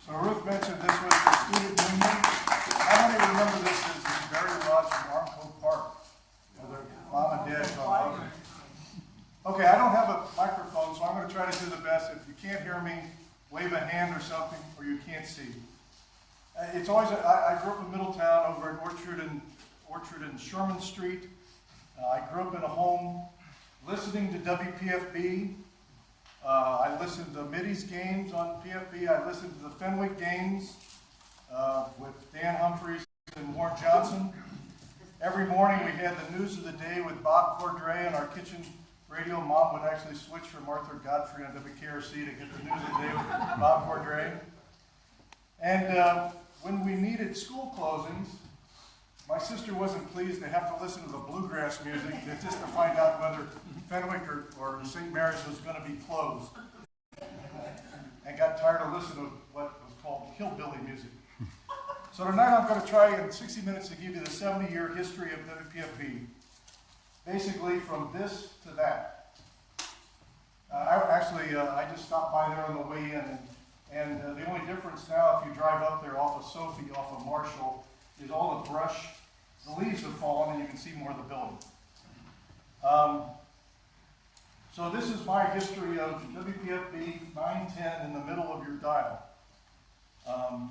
So Ruth mentioned this was the student union. How many remember this as the Verity Lodge in Armco Park? Where their mom and dad come out. Okay, I don't have a microphone, so I'm going to try to do the best. If you can't hear me, wave a hand or something, or you can't see. It's always, I grew up in Middletown over at Orchard and Sherman Street. I grew up in a home listening to WPFB. I listened to Middy's games on PFB. I listened to the Fenwick games with Dan Humphreys and Warren Johnson. Every morning we had the news of the day with Bob Cordray on our kitchen radio. Mom would actually switch from Arthur Godfrey on WKRC to get the news of the day with Bob Cordray. And when we needed school closings, my sister wasn't pleased to have to listen to the bluegrass music just to find out whether Fenwick or St. Mary's was going to be closed. And got tired of listening to what was called hillbilly music. So tonight I'm going to try in 60 minutes to give you the 70-year history of WPFB. Basically from this to that. I just stopped by there on the way in. And the only difference now, if you drive up there off of Sophie, off of Marshall, is all the brush, the leaves have fallen, and you can see more of the building. So this is my history of WPFB 910 in the middle of your dial.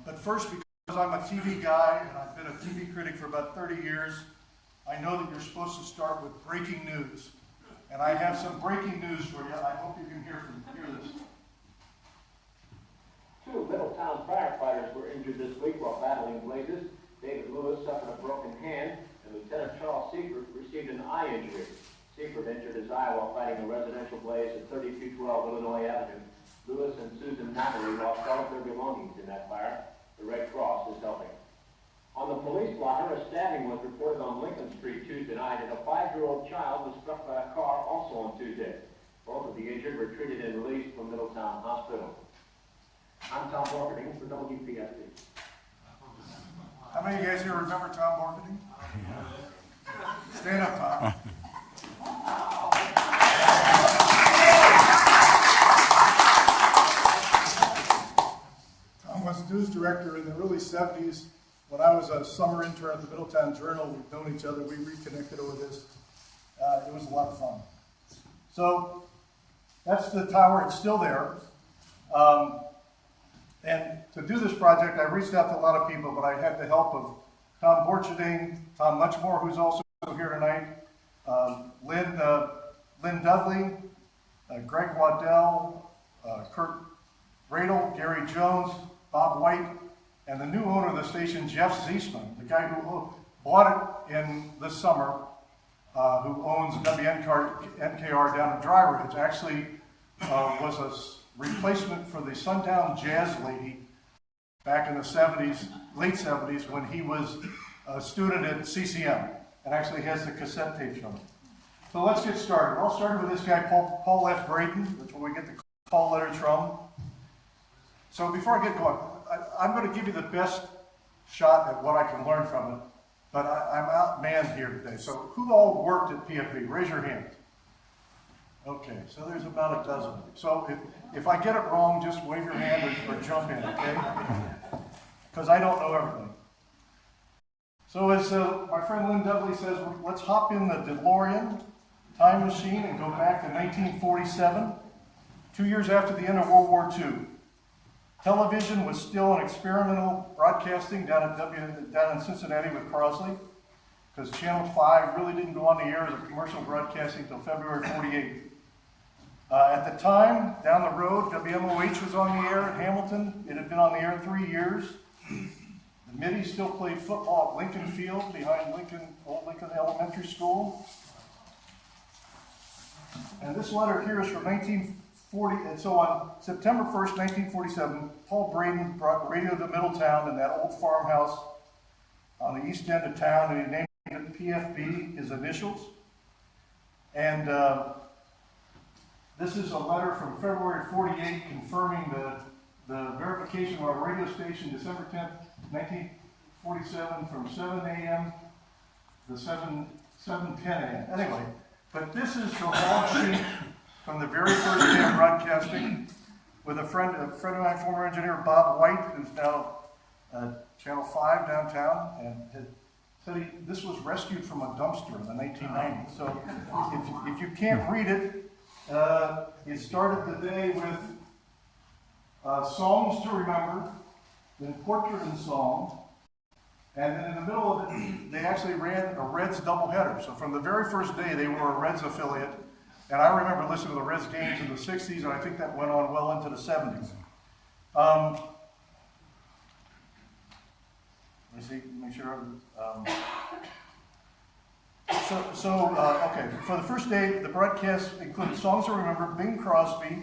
But first, because I'm a TV guy, and I've been a TV critic for about 30 years, I know that you're supposed to start with breaking news. And I have some breaking news for you. I hope you can hear this. 2 Middletown firefighters were injured this week while battling blazes. David Lewis suffered a broken hand, and Lieutenant Charles Seifert received an eye injury. Seifert injured his eye while fighting a residential blaze at 3212 Illinois Avenue. Lewis and Susan Natalie lost all of their belongings in that fire. The Red Cross is helping. On the police blotter, a stabbing was reported on Lincoln Street Tuesday night, and a 5-year-old child was struck by a car also on Tuesday. Both of the injured were treated and released from Middletown Hospital. I'm Tom Borkerding for WPFB. How many of you guys here remember Tom Borkerding? Stand up, Tom. Tom was news director in the early 70s. When I was a summer intern at the Middletown Journal, we've known each other. We reconnected over this. It was a lot of fun. So that's the tower. It's still there. And to do this project, I reached out to a lot of people, but I had the help of Tom Borcherding, Tom Muchmore, who's also here tonight, Lynn Dudley, Greg Waddell, Kurt Radel, Gary Jones, Bob White, and the new owner of the station, Jeff Ziesman, the guy who bought it in this summer, who owns WNKR down in Dry Ridge, actually was a replacement for the Sundown Jazz Lady back in the 70s, late 70s, when he was a student at CCM, and actually has the cassette tapes from it. So let's get started. I'll start with this guy, Paul F. Braden. That's where we get the call letters from. So before I get going, I'm going to give you the best shot at what I can learn from it, but I'm outmanned here today. So who all worked at PFB? Raise your hand. Okay, so there's about a dozen. So if I get it wrong, just wave your hand or jump in, okay? Because I don't know everything. So as my friend Lynn Dudley says, let's hop in the DeLorean time machine and go back to 1947, 2 years after the end of World War II. Television was still an experimental broadcasting down in Cincinnati with Crosley, because Channel 5 really didn't go on the air as a commercial broadcasting until February 48. At the time, down the road, WMOH was on the air in Hamilton. It had been on the air 3 years. The Middies still played football at Lincoln Field behind Old Lincoln Elementary School. And this letter here is from 1940. And so on September 1st, 1947, Paul Braden brought radio to Middletown in that old farmhouse on the east end of town, and he named it PFB, his initials. And this is a letter from February 48 confirming the verification of our radio station, December 10th, 1947, from 7 a.m. to 7:10 a.m. Anyway, but this is the log sheet from the very first day of broadcasting. with a friend of mine, former engineer Bob White, who's now Channel 5 downtown, and said this was rescued from a dumpster in the 1990s. So if you can't read it, it started the day with songs to remember, then portrait and song, and then in the middle of it, they actually ran a Reds doubleheader. So from the very first day, they were a Reds affiliate, and I remember listening to the Reds games in the 60s, and I think that went on well into the 70s. Let me see, make sure. Okay, for the first day, the broadcast included songs to remember, Bing Crosby,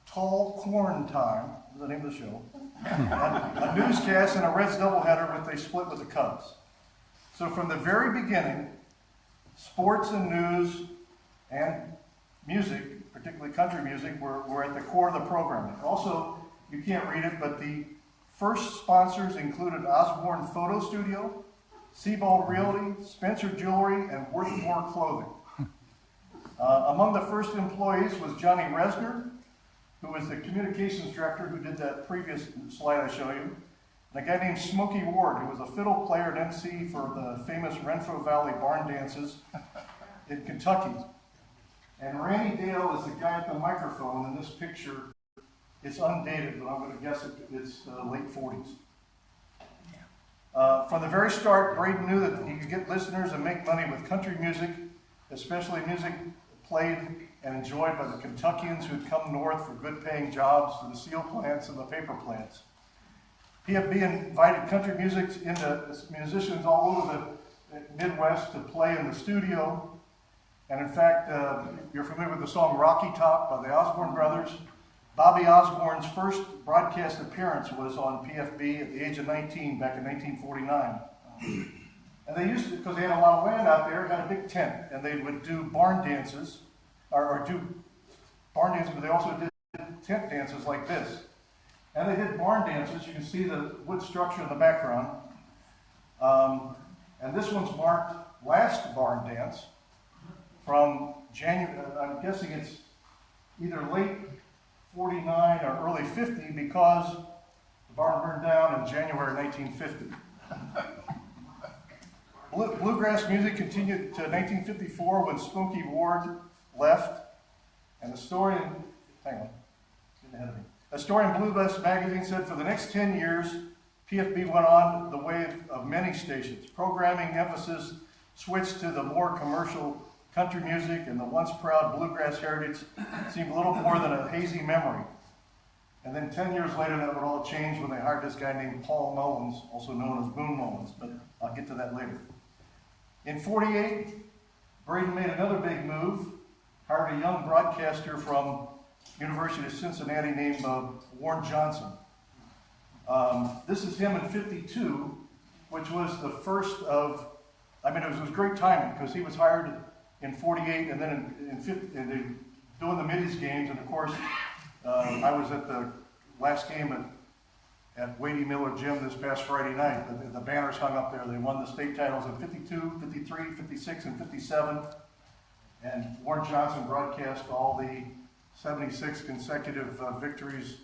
Tall Corn Time, the name of the show, a newscast, and a Reds doubleheader, which they split with the Cubs. So from the very beginning, sports and news and music, particularly country music, were at the core of the programming. Also, you can't read it, but the first sponsors included Osborne Photo Studio, Sebald Realty, Spencer Jewelry, and Worthmore Clothing. Among the first employees was Johnny Resner, who was the communications director who did that previous slide I showed you, and a guy named Smokey Ward, who was a fiddle player and MC for the famous Renfrew Valley barn dances in Kentucky. And Randy Dale is the guy at the microphone in this picture. It's undated, but I'm going to guess it's late 40s. From the very start, Braden knew that he could get listeners and make money with country music, especially music played and enjoyed by the Kentuckians who'd come north for good-paying jobs to the steel plants and the paper plants. PFB invited country music into musicians all over the Midwest to play in the studio. And in fact, you're familiar with the song Rocky Top by the Osborne Brothers. Bobby Osborne's first broadcast appearance was on PFB at the age of 19 back in 1949. And they used to, because they had a lot of land out there, had a big tent, and they would do barn dances, or do barn dances, but they also did tent dances like this. And they did barn dances. You can see the wood structure in the background. And this one's marked last barn dance from January, I'm guessing it's either late 49 or early 50 because the barn burned down in January 1950. Bluegrass music continued to 1954 when Smokey Ward left, and a story in Bluegrass magazine said for the next 10 years, PFB went on the way of many stations. Programming emphasis switched to the more commercial country music, and the once proud bluegrass heritage seemed a little more than a hazy memory. And then 10 years later, that would all change when they hired this guy named Paul Mullins, also known as Boone Mullins, but I'll get to that later. In '48, Braden made another big move, hired a young broadcaster from University of Cincinnati named Warren Johnson. This is him in '52, which was the first of, it was great timing because he was hired in '48 and then in 50, and doing the Middies games, and of course, I was at the last game at Wadey Miller Gym this past Friday night. The banners hung up there. They won the state titles in '52, '53, '56, and '57. And Warren Johnson broadcast all the 76 consecutive victories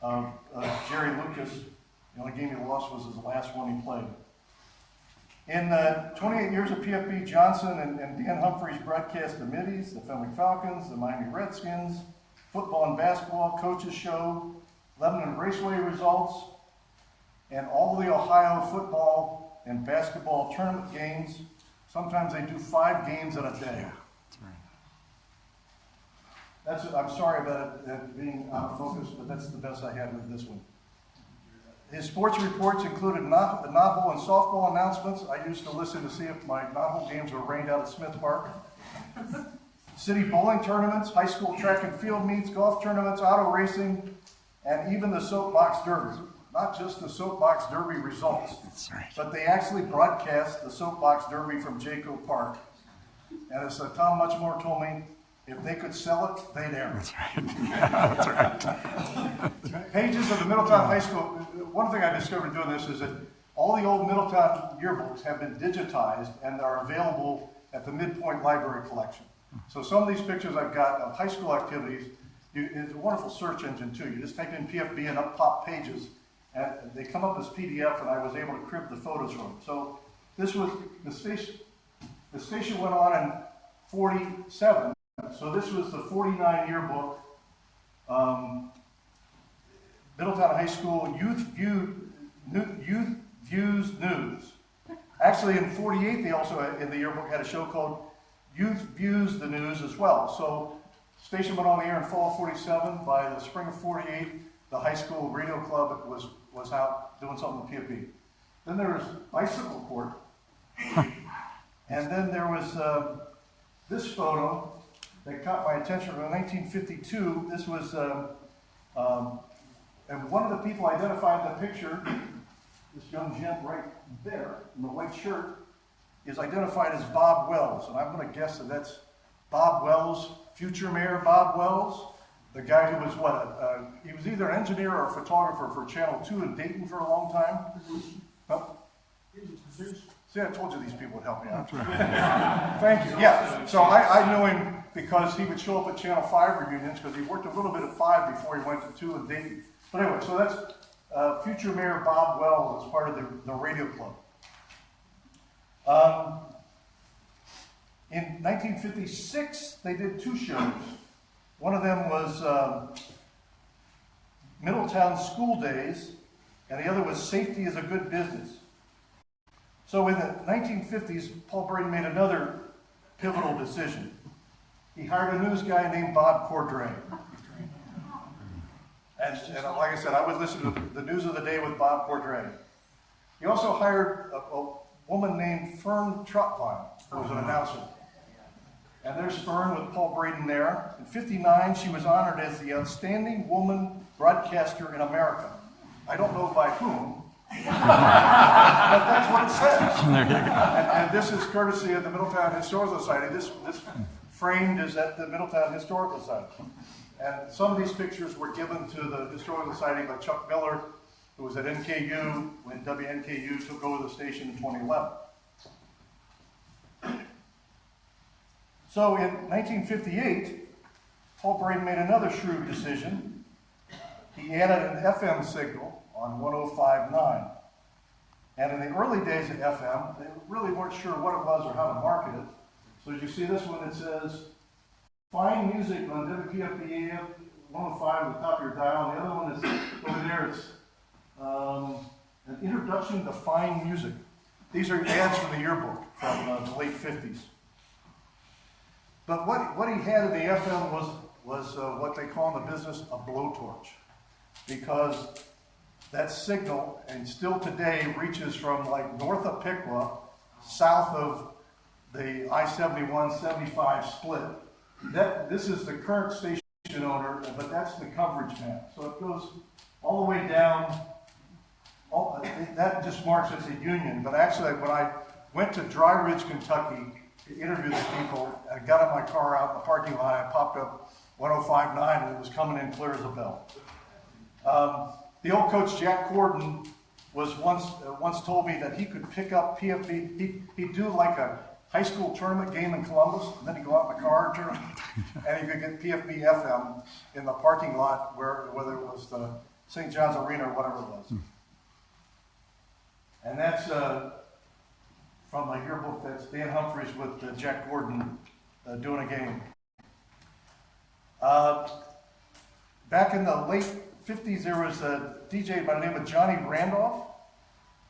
of Jerry Lucas. The only game he lost was his last one he played. In 28 years of PFB, Johnson and Dan Humphreys broadcast the Middies, the Fenwick Falcons, the Miami Redskins, football and basketball, coaches show, Lebanon Raceway results, and all the Ohio football and basketball tournament games. Sometimes they do 5 games in a day. That's right. I'm sorry about it being out of focus, but that's the best I had with this one. His sports reports included novel and softball announcements. I used to listen to see if my novel games were rained out at Smith Park. City bowling tournaments, high school track and field meets, golf tournaments, auto racing, and even the soapbox derby. Not just the soapbox derby results, but they actually broadcast the soapbox derby from Jayco Park. And as Tom Muchmore told me, if they could sell it, they'd air it. That's right. That's right. Pages of the Middletown High School. One thing I discovered doing this is that all the old Middletown yearbooks have been digitized and are available at the Midpoint Library Collection. So some of these pictures I've got of high school activities, It's a wonderful search engine too. You just type in PFB and up pop pages, and they come up as PDF, and I was able to crib the photos from them. So this was, the station went on in 47, so this was the 49 yearbook, Middletown High School Youth Views News. Actually, in 48, they also, in the yearbook, had a show called Youth Views the News as well. So, station went on the air in fall of 47. By the spring of 48, the high school radio club was out doing something with PFB. Then there was Bicycle Court. And then there was this photo that caught my attention from 1952. This was, and one of the people identified in the picture, this young gent right there in the white shirt, is identified as Bob Wells. And I'm going to guess that that's Bob Wells, future Mayor Bob Wells, the guy who was what? He was either an engineer or a photographer for Channel 2 in Dayton for a long time. Oh. See, I told you these people would help me out. Thank you. Yeah, so I knew him because he would show up at Channel 5 reunions because he worked a little bit at 5 before he went to 2 in Dayton. But anyway, so that's future Mayor Bob Wells as part of the radio club. In 1956, they did 2 shows. One of them was Middletown School Days, and the other was Safety is a Good Business. So in the 1950s, Paul Braden made another pivotal decision. He hired a news guy named Bob Cordray. And like I said, I would listen to the news of the day with Bob Cordray. He also hired a woman named Fern Trotwein, who was an announcer. And there's Fern with Paul Braden there. In '59, she was honored as the Outstanding Woman Broadcaster in America. I don't know by whom, but that's what it says. There you go. And this is courtesy of the Middletown Historical Society. This framed is at the Middletown Historical Society. And some of these pictures were given to the Historical Society by Chuck Miller, who was at NKU when WNKU took over the station in 2011. So in 1958, Paul Braden made another shrewd decision. He added an FM signal on 105.9. And in the early days of FM, they really weren't sure what it was or how to market it. So as you see this one, it says, fine music on WPFB 105 at the top of your dial. And the other one is over there, it's an introduction to fine music. These are ads from the yearbook from the late 50s. But what he had in the FM was what they call in the business a blowtorch. Because that signal, and still today, reaches from like north of Piqua, south of the I-71-75 split. This is the current station owner, but that's the coverage map. So it goes all the way down. That just marks it's a union. But actually, when I went to Dry Ridge, Kentucky, to interview the people, I got in my car out in the parking lot, I popped up 105.9, and it was coming in clear as a bell. The old coach, Jack Gordon, was once told me that he could pick up PFB, he'd do like a high school tournament game in Columbus, and then he'd go out in the car and he could get PFB FM in the parking lot, whether it was the St. John's Arena or whatever it was. And that's from a yearbook, that's Dan Humphreys with Jack Gordon doing a game. Back in the late 50s, there was a DJ by the name of Johnny Randolph.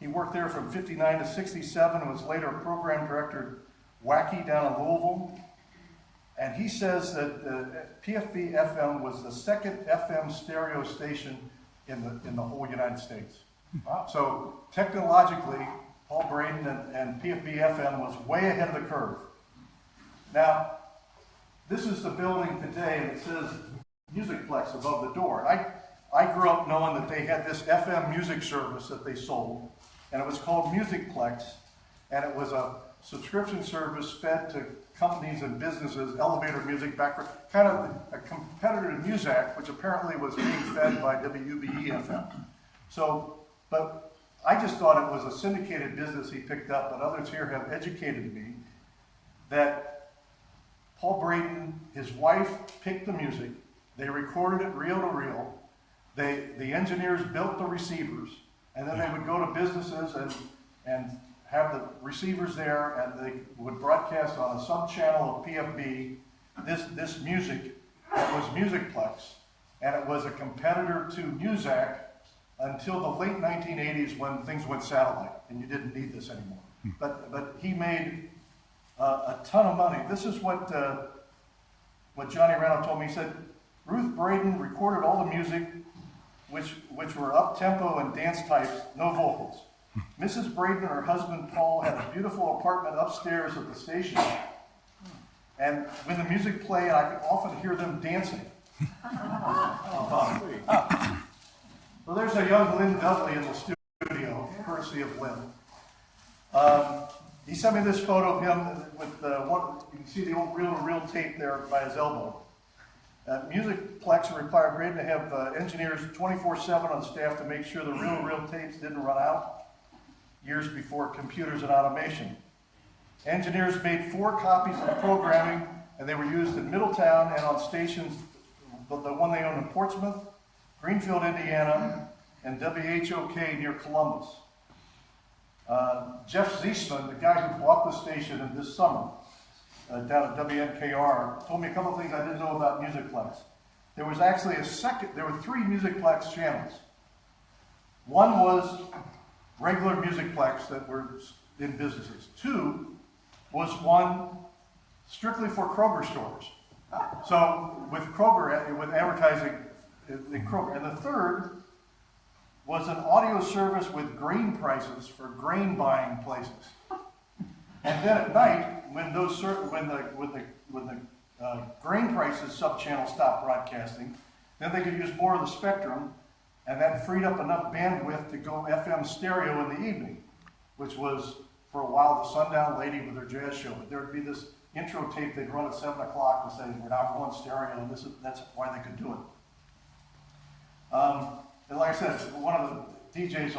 He worked there from 59 to 67 and was later a program director Wacky down in Louisville. And he says that PFB FM was the second FM stereo station in the whole United States. So technologically, Paul Braden and PFB FM was way ahead of the curve. Now, this is the building today, and it says Musicplex above the door. I grew up knowing that they had this FM music service that they sold, and it was called Musicplex, and it was a subscription service fed to companies and businesses, elevator music, kind of a competitor to Muzak, which apparently was being fed by WBE FM. So, but I just thought it was a syndicated business he picked up, but others here have educated me that Paul Braden, his wife picked the music, They recorded it reel to reel. The engineers built the receivers, and then they would go to businesses and have the receivers there, and they would broadcast on a sub-channel of PFB this music. It was Musicplex, and it was a competitor to Muzak until the late 1980s when things went satellite, and you didn't need this anymore. But he made a ton of money. This is what Johnny Randall told me. He said, Ruth Braden recorded all the music, which were up-tempo and dance types, no vocals. Mrs. Braden and her husband Paul had a beautiful apartment upstairs at the station, and when the music played, I could often hear them dancing. So there's a young Lynn Dudley in the studio, courtesy of Lynn. He sent me this photo of him with you can see the old reel-to-reel tape there by his elbow. Musicplex required Braden to have engineers 24/7 on staff to make sure the reel-to-reel tapes didn't run out years before computers and automation. Engineers made 4 copies of the programming, and they were used in Middletown and on stations, the one they owned in Portsmouth, Greenfield, Indiana, and WHOK near Columbus. Jeff Ziesman, the guy who bought the station in this summer, down at WNKR, told me a couple of things I didn't know about Musicplex. There was actually there were 3 Musicplex channels. One was regular Musicplex that were in businesses. 2 was one strictly for Kroger stores. So with Kroger, with advertising in Kroger. And the 3rd was an audio service with grain prices for grain buying places. And then at night, when the grain prices sub-channel stopped broadcasting, then they could use more of the spectrum, and that freed up enough bandwidth to go FM stereo in the evening, which was, for a while, the Sundown Lady with her jazz show. But there would be this intro tape they'd run at 7 o'clock to say, we're now going stereo, and that's why they could do it. And like I said, one of the DJs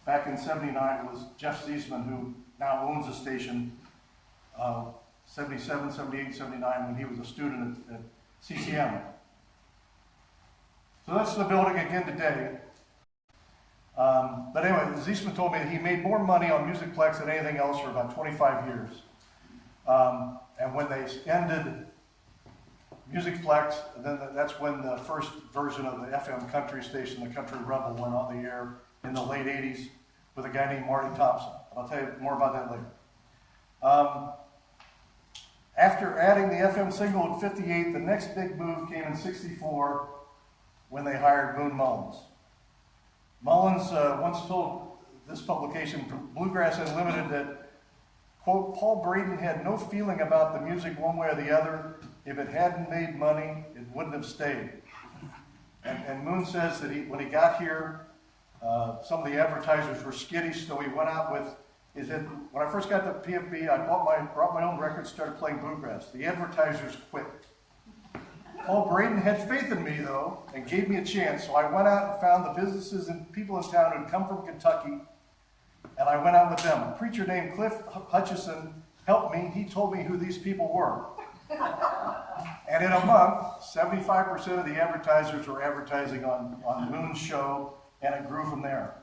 back in '79 was Jeff Ziesman, who now owns the station, 77, 78, 79, when he was a student at CCM. So that's the building again today. But anyway, Ziesman told me that he made more money on Musicplex than anything else for about 25 years. And when they ended Musicplex, then that's when the first version of the FM country station, the Country Rebel, went on the air in the late 80s with a guy named Marty Thompson. I'll tell you more about that later. After adding the FM signal in '58, the next big move came in '64 when they hired Moon Mullins. Mullins once told this publication, Bluegrass Unlimited, that, quote, Paul Braden had no feeling about the music one way or the other. If it hadn't made money, it wouldn't have stayed. And Moon says that when he got here, some of the advertisers were skittish, so he went out with, when I first got to PFB, I brought my own records, started playing bluegrass. The advertisers quit. Paul Braden had faith in me, though, and gave me a chance, so I went out and found the businesses and people in town who'd come from Kentucky, and I went out with them. A preacher named Cliff Hutchison helped me. He told me who these people were. And in a month, 75% of the advertisers were advertising on Moon's show, and it grew from there.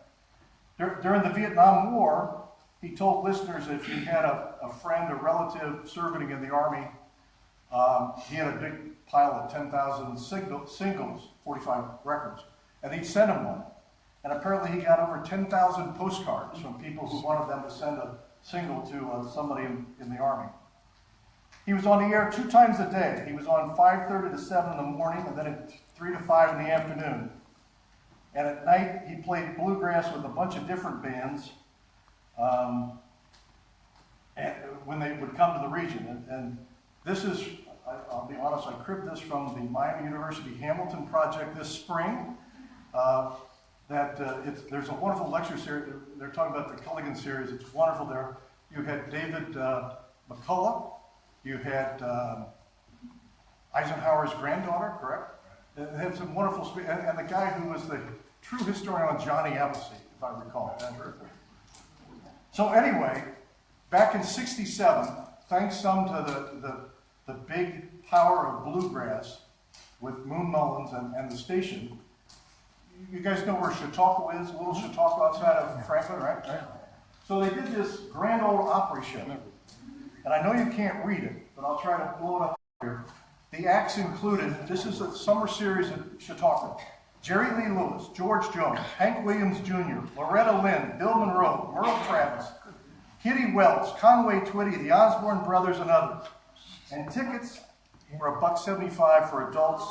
During the Vietnam War, he told listeners that if you had a friend, a relative serving in the Army, he had a big pile of 10,000 singles, 45 records, and he'd send him one. And apparently he got over 10,000 postcards from people who wanted them to send a single to somebody in the Army. He was on the air 2 times a day. He was on 5:30 to 7 in the morning, and then at 3 to 5 in the afternoon. And at night, he played bluegrass with a bunch of different bands and when they would come to the region. And this is, I'll be honest, I cribbed this from the Miami University Hamilton project this spring. There's a wonderful lecture series. They're talking about the Culligan series. It's wonderful there. You had David McCullough. You had Eisenhower's granddaughter, correct? They had some wonderful and the guy who was the true historian on Johnny Appleseed, if I recall. So anyway, back in '67, thanks some to the big power of bluegrass, with Moon Mullins and the station. You guys know where Chautauqua is, Little Chautauqua outside of Franklin, right? So they did this Grand Ole Opry show. And I know you can't read it, but I'll try to blow it up here. The acts included, this is a summer series at Chautauqua, Jerry Lee Lewis, George Jones, Hank Williams Jr., Loretta Lynn, Bill Monroe, Merle Travis, Kitty Wells, Conway Twitty, the Osborne Brothers, and others. And tickets were $1.75 for adults,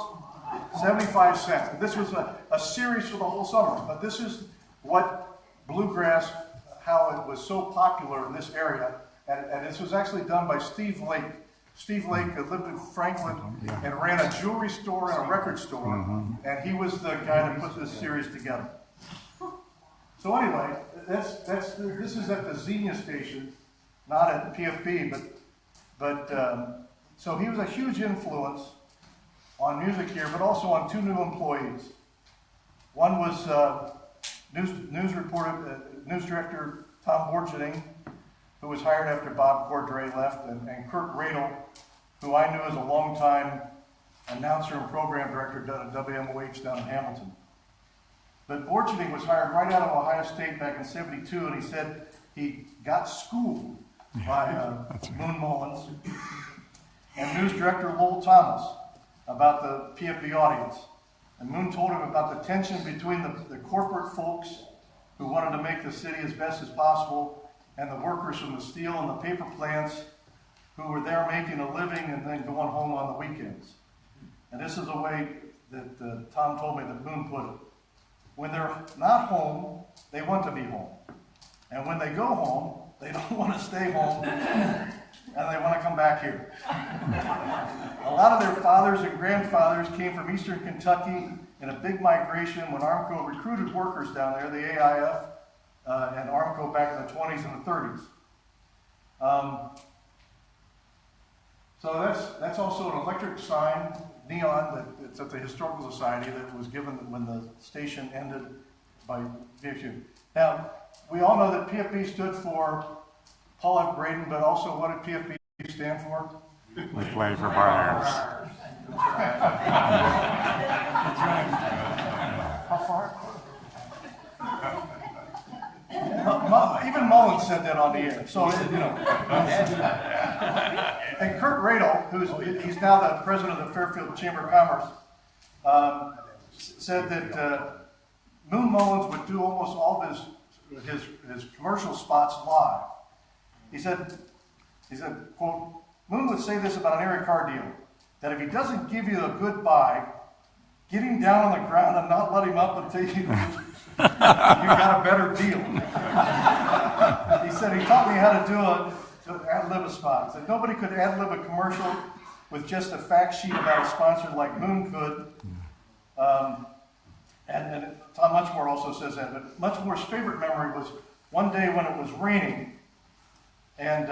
75 cents. And this was a series for the whole summer, but this is what bluegrass, how it was so popular in this area. And this was actually done by Steve Lake. Steve Lake lived in Franklin and ran a jewelry store and a record store, and he was the guy that put this series together. So anyway, this is at the Xenia station, not at PFB, but so he was a huge influence on music here, but also on two new employees. One was news director Tom Borgening, who was hired after Bob Cordray left, and Kurt Radel, who I knew as a longtime announcer and program director at WMOH down in Hamilton. But Borgening was hired right out of Ohio State back in '72, and he said he got schooled by Moon Mullins and news director Lowell Thomas about the PFB audience. And Moon told him about the tension between the corporate folks who wanted to make the city as best as possible and the workers from the steel and the paper plants who were there making a living and then going home on the weekends. And this is a way that Tom told me that Moon put it. When they're not home, they want to be home. And when they go home, they don't want to stay home and they want to come back here. A lot of their fathers and grandfathers came from eastern Kentucky in a big migration when Armco recruited workers down there, the AIF, and Armco back in the 20s and the 30s. So that's also an electric sign, neon, that it's at the Historical Society that was given when the station ended by VFU. Now, we all know that PFB stood for Paul F. Braden, but also what did PFB stand for? We play for bars. How far? Even Mullins said that on the air. So, you know. And Kurt Radel, he's now the president of the Fairfield Chamber of Commerce, said that Moon Mullins would do almost all of his commercial spots live. He said, quote, Moon would say this about an Eric Carr deal, that if he doesn't give you a good buy, get him down on the ground and not let him up until you got a better deal. He said he taught me how to ad-lib a spot. He said nobody could ad-lib a commercial with just a fact sheet about a sponsor like Moon could. And Tom Muchmore also says that. But Muchmore's favorite memory was one day when it was raining, and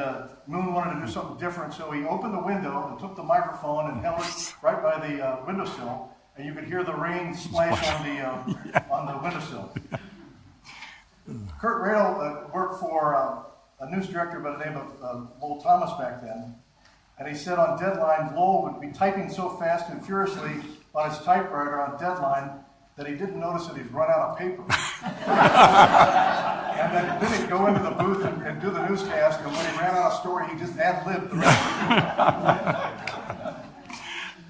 Moon wanted to do something different, so he opened the window and took the microphone and held it right by the windowsill, and you could hear the rain splash on the windowsill. Kurt Radel worked for a news director by the name of Lowell Thomas back then, and he said on deadline, Lowell would be typing so fast and furiously on his typewriter on deadline that he didn't notice that he'd run out of paper. And then he'd go into the booth and do the newscast, and when he ran out of story, he just ad-libbed the rest of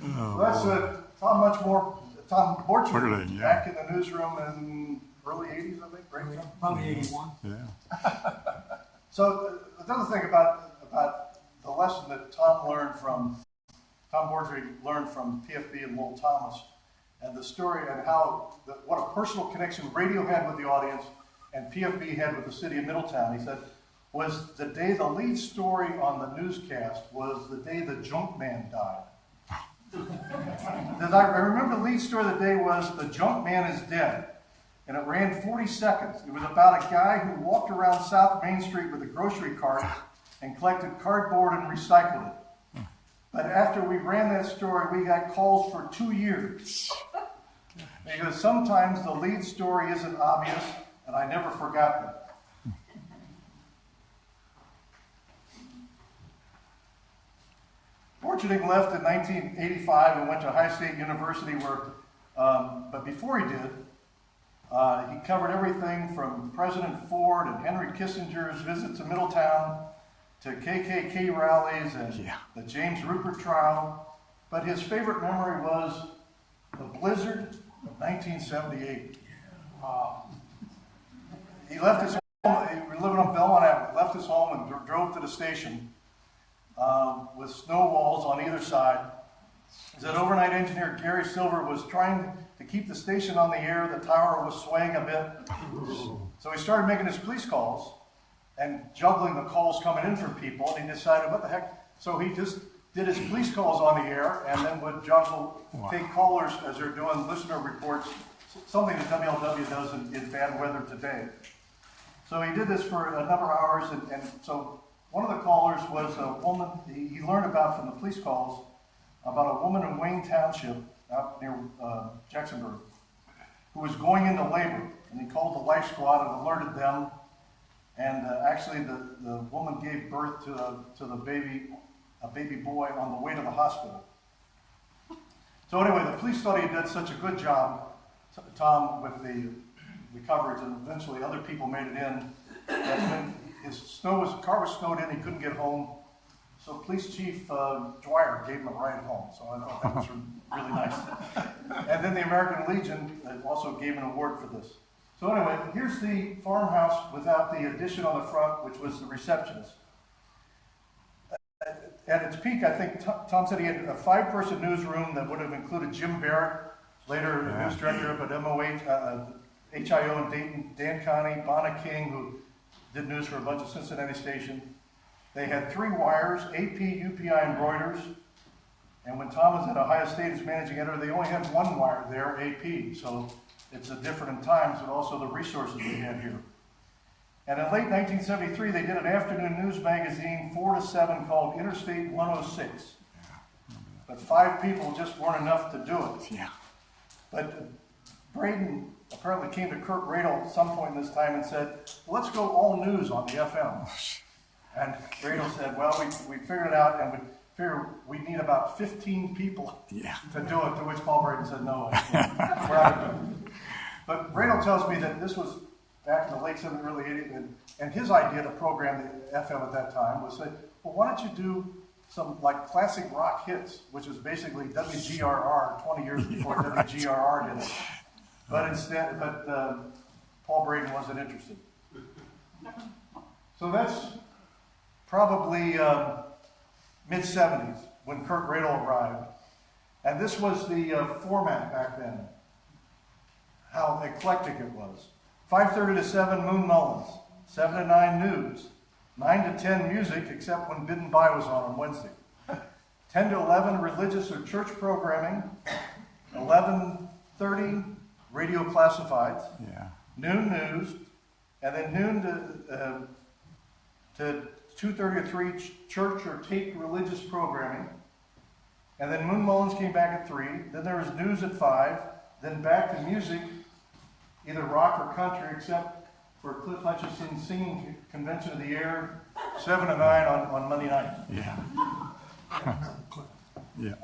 it. So that's Tom Borgening, back in the newsroom in early 80s, I think, right? Probably 81. Yeah. So another thing about the lesson that Tom Borgening learned from PFB and Lowell Thomas, and the story and what a personal connection radio had with the audience and PFB had with the city of Middletown. He said, was the day the lead story on the newscast was the day the junk man died. I remember the lead story of the day was the junk man is dead. And it ran 40 seconds. It was about a guy who walked around South Main Street with a grocery cart and collected cardboard and recycled it. But after we ran that story, we got calls for 2 years. Because sometimes the lead story isn't obvious, and I never forgot that. Fortuning left in 1985 and went to High State University where, but before he did, he covered everything from President Ford and Henry Kissinger's visit to Middletown to KKK rallies and the James Rupert trial. But his favorite memory was the blizzard of 1978. He left his home, he was living on Belmont Avenue, left his home and drove to the station with snow walls on either side. He said overnight engineer Gary Silver was trying to keep the station on the air. The tower was swaying a bit. So he started making his police calls and juggling the calls coming in from people, and he decided, what the heck? So he just did his police calls on the air and then would juggle, take callers as they're doing listener reports, something that WLW does in bad weather today. So he did this for a number of hours, and so one of the callers was a woman he learned about from the police calls about a woman in Wayne Township out near Jacksonburg who was going into labor, and he called the life squad and alerted them, and actually the woman gave birth to a baby boy on the way to the hospital. So anyway, the police thought he did such a good job, Tom, with the coverage, and eventually other people made it in, that when his car was snowed in, he couldn't get home. So Police Chief Dwyer gave him a ride home. So I thought that was really nice. And then the American Legion also gave an award for this. So anyway, here's the farmhouse without the addition on the front, which was the receptionist. At its peak, I think Tom said he had a 5-person newsroom that would have included Jim Barrett, later news director up at MOH, HIO in Dayton, Dan Connie, Bonna King, who did news for a bunch of Cincinnati stations. They had 3 wires, AP, UPI, and Reuters. And when Tom was at Ohio State as managing editor, they only had 1 wire there, AP. So it's a different in times, but also the resources they had here. And in late 1973, they did an afternoon news magazine, 4 to 7, called Interstate 106. But 5 people just weren't enough to do it. Yeah. But Braden apparently came to Kurt Radel at some point in this time and said, well, let's go all news on the FM. And Radel said, well, we figured it out, and we figured we need about 15 people to do it, to which Paul Braden said, no, we're out of it. But Radel tells me that this was back in the late 70s, early 80s, and his idea to program the FM at that time was say, well, why don't you do some like classic rock hits, which is basically WGRR 20 years before WGRR did it. But instead, Paul Braden wasn't interested. So that's probably mid-70s when Kurt Radel arrived. And this was the format back then, how eclectic it was. 5:30 to 7, Moon Mullins. 7 to 9, news. 9 to 10, music, except when Bid and Buy was on Wednesday. 10 to 11, religious or church programming. 11:30, radio classifieds. Yeah. Noon news. And then noon to 2:30 or 3, church or tape religious programming. And then Moon Mullins came back at 3. Then there was news at 5. Then back to music, either rock or country, except for Cliff Hutchison's singing convention of the year, 7 to 9 on Monday night. Yeah. Yeah.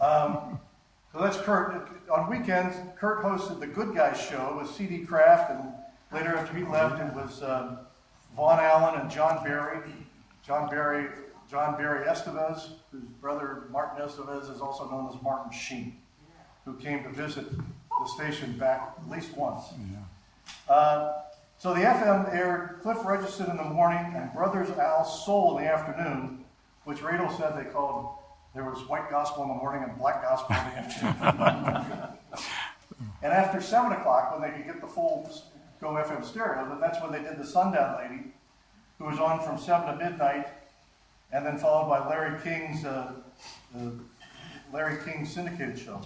So that's Kurt. On weekends, Kurt hosted the Good Guys show with C.D. Kraft, and later after he left, it was Vaughn Allen and John Barry Estevez, whose brother Martin Estevez is also known as Martin Sheen, who came to visit the station back at least once. Yeah. So the FM aired Cliff Registon in the morning and Brothers Al's Soul in the afternoon, which Radel said they called, there was white gospel in the morning and black gospel in the afternoon. And after 7 o'clock, when they could get the full Go FM stereo, then that's when they did the Sundown Lady, who was on from 7 to midnight, and then followed by Larry King's syndicated show.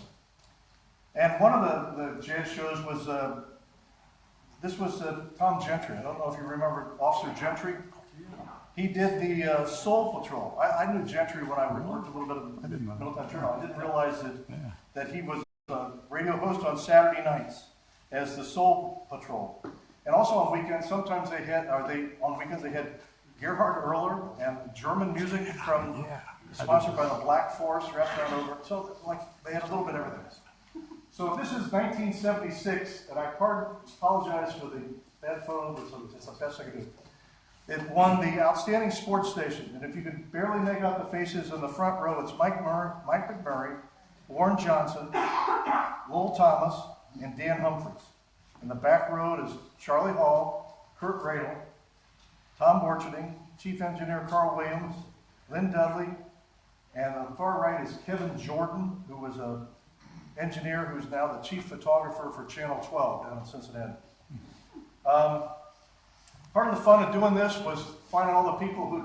And one of the jazz shows was, this was Tom Gentry. I don't know if you remember Officer Gentry. He did the Soul Patrol. I knew Gentry when I worked a little bit of Middletown Journal. I didn't realize that he was a radio host on Saturday nights as the Soul Patrol. And also on weekends, sometimes they had Gerhard Erler and German music from sponsored by the Black Forest restaurant over. So like they had a little bit of everything. So this is 1976, and I apologize for the bad photo, but it's the best I can do. It won the Outstanding Sports Station, and if you could barely make out the faces in the front row, it's Mike McMurray, Warren Johnson, Lowell Thomas, and Dan Humphreys. In the back row is Charlie Hall, Kurt Radel, Tom Borcherding, Chief Engineer Carl Williams, Lynn Dudley, and on the far right is Kevin Jordan, who was an engineer who's now the chief photographer for Channel 12 down in Cincinnati. Part of the fun of doing this was finding all the people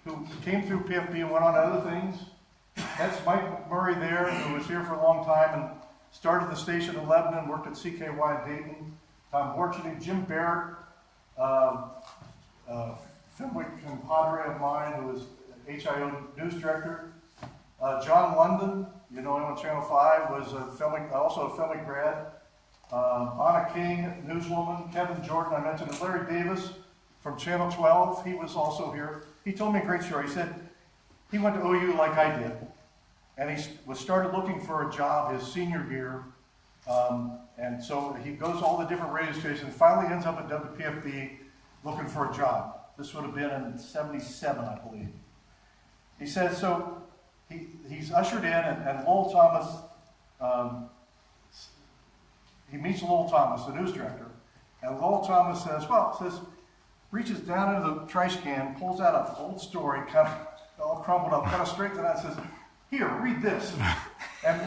who came through PFB and went on to other things. That's Mike McMurray there, who was here for a long time and started the station in Lebanon, worked at CKY in Dayton. Tom Borcherding, Jim Barrett, Fenwick compadre of mine, who was HIO news director. John London, you know him on Channel 5, was also a Fenwick grad. Anna King, newswoman. Kevin Jordan, I mentioned, and Larry Davis from Channel 12, he was also here. He told me a great story. He said he went to OU like I did, and he started looking for a job his senior year, and so he goes to all the different radio stations, finally ends up at WPFB looking for a job. This would have been in 77, I believe. He says, so he's ushered in, and Lowell Thomas, he meets Lowell Thomas, the news director, and Lowell Thomas says, reaches down into the trash can, pulls out an old story, kind of all crumpled up, kind of straightens it out, and says, here, read this. And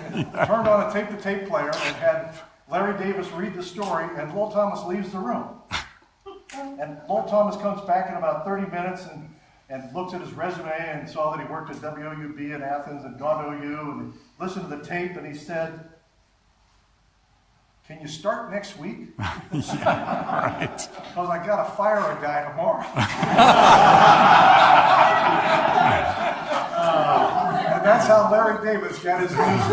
turned on a tape-to-tape player and had Larry Davis read the story, and Lowell Thomas leaves the room. And Lowell Thomas comes back in about 30 minutes and looks at his resume and saw that he worked at WOUB in Athens and gone to OU, and he listened to the tape, and he said, can you start next week? Yeah, right. Because I got to fire a guy tomorrow. And that's how Larry Davis got his news.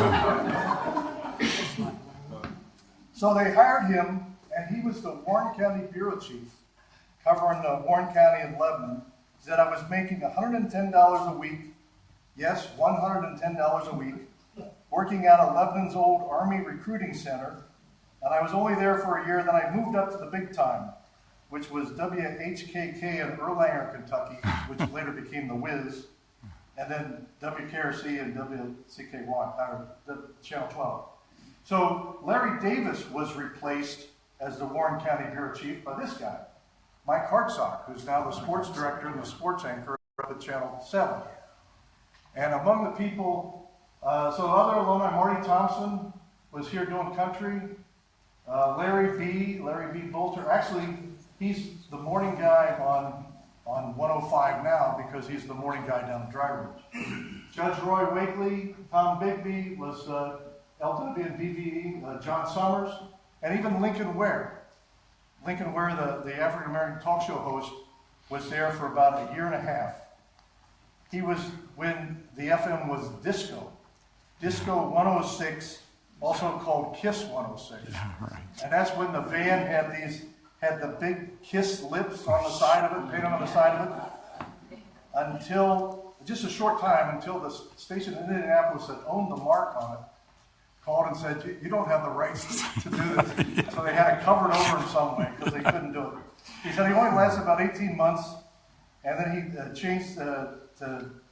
So they hired him, and he was the Warren County Bureau Chief, covering Warren County and Lebanon. He said, I was making $110 a week, yes, $110 a week, working out of Lebanon's old Army Recruiting Center, and I was only there for a year, then I moved up to the big time, which was WHKK in Erlanger, Kentucky, which later became the Wiz, and then WKRC and WCKY, or Channel 12. So Larry Davis was replaced as the Warren County Bureau Chief by this guy, Mike Hartsock, who's now the sports director and the sports anchor at Channel 7. And among the people, so other alumni, Marty Thompson was here doing country. Larry B. Bolter, actually, he's the morning guy on 105 now because he's the morning guy down the dry rooms. Judge Roy Wakely, Tom Bigby was LW and BVE, John Summers, and even Lincoln Ware. Lincoln Ware, the African-American talk show host, was there for about a year and a half. He was when the FM was Disco 106, also called Kiss 106. Yeah, right. And that's when the van had the big Kiss lips on the side of it, painted on the side of it, until just a short time, until the station in Indianapolis that owned the mark on it called and said, you don't have the rights to do this. So they had it covered over in some way because they couldn't do it. He said he only lasted about 18 months, and then he changed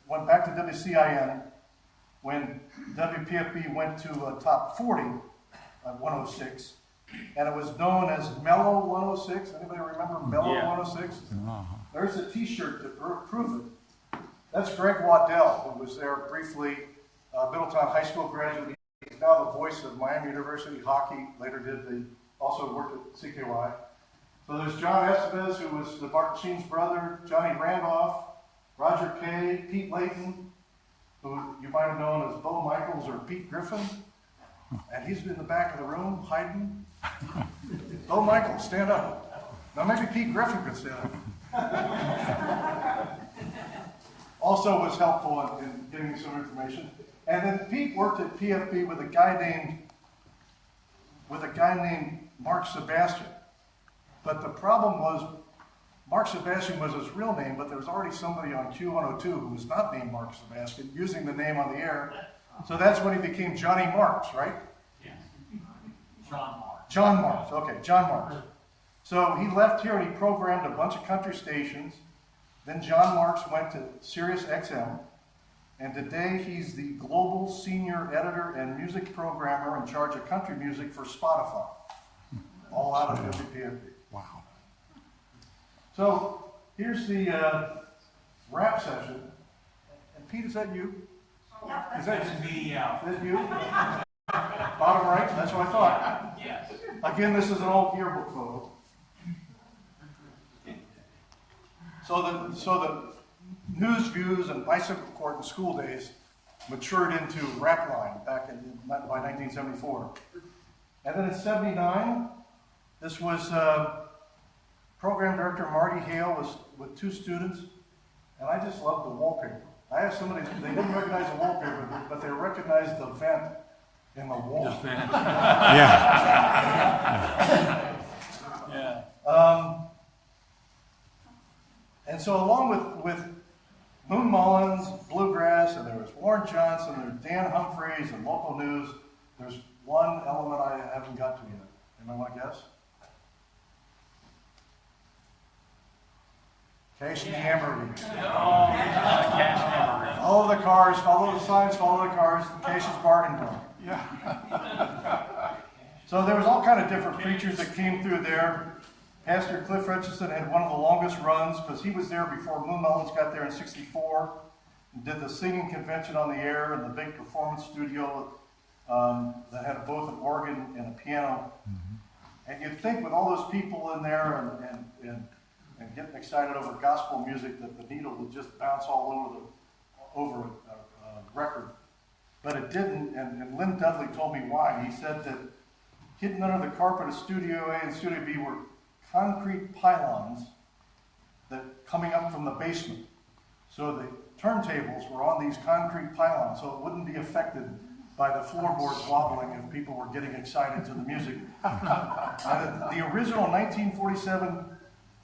went back to WCIN when WPFB went to top 40 at 106, and it was known as Mellow 106. Anybody remember Mellow 106? There's a t-shirt to prove it. That's Greg Waddell, who was there briefly, Middletown High School graduate. He's now the voice of Miami University hockey, also worked at CKY. So there's John Estevez, who was the Martin Sheen's brother, Johnny Randolph, Roger Kay, Pete Layton, who you might have known as Bo Michaels or Pete Griffin, and he's in the back of the room hiding. Bo Michaels, stand up. Now maybe Pete Griffin could stand up. Also was helpful in getting me some information. And then Pete worked at PFB with a guy named Mark Sebastian. But the problem was Mark Sebastian was his real name, but there was already somebody on Q102 who was not named Mark Sebastian using the name on the air. So that's when he became Johnny Marks, right? Yes. John Mark. John Marks, okay, John Marks. So he left here and he programmed a bunch of country stations. Then John Marks went to Sirius XM. And today he's the global senior editor and music programmer in charge of country music for Spotify. All out of WPFB. Wow. So here's the rap session. And Pete, is that you? Is that me, Is that you? Bottom right? That's what I thought. Yes. Again, this is an old yearbook photo. So the news, views, and bicycle court in school days matured into rap line by 1974. And then in '79, this was program director Marty Hale was with 2 students, and I just loved the wallpaper. I asked somebody, they didn't recognize the wallpaper, but they recognized the vent in the wall. Yeah. And so along with Moon Mullins, Bluegrass, and there was Warren Johnson, there's Dan Humphreys, and local news, there's one element I haven't got to yet. Anyone want to guess? Cash and Hamburger. Follow the cars, follow the signs, follow the cars, Cash's Bargain Bar. So there was all kind of different preachers that came through there. Pastor Cliff Richardson had one of the longest runs because he was there before Moon Mullins got there in '64 and did the singing convention on the air and the big performance studio that had both an organ and a piano. And you'd think with all those people in there and getting excited over gospel music that the needle would just bounce all over a record. But it didn't, and Lynn Dudley told me why. He said that hidden under the carpet of Studio A and Studio B were concrete pylons that coming up from the basement. So the turntables were on these concrete pylons, so it wouldn't be affected by the floorboards wobbling if people were getting excited to the music. The original 1947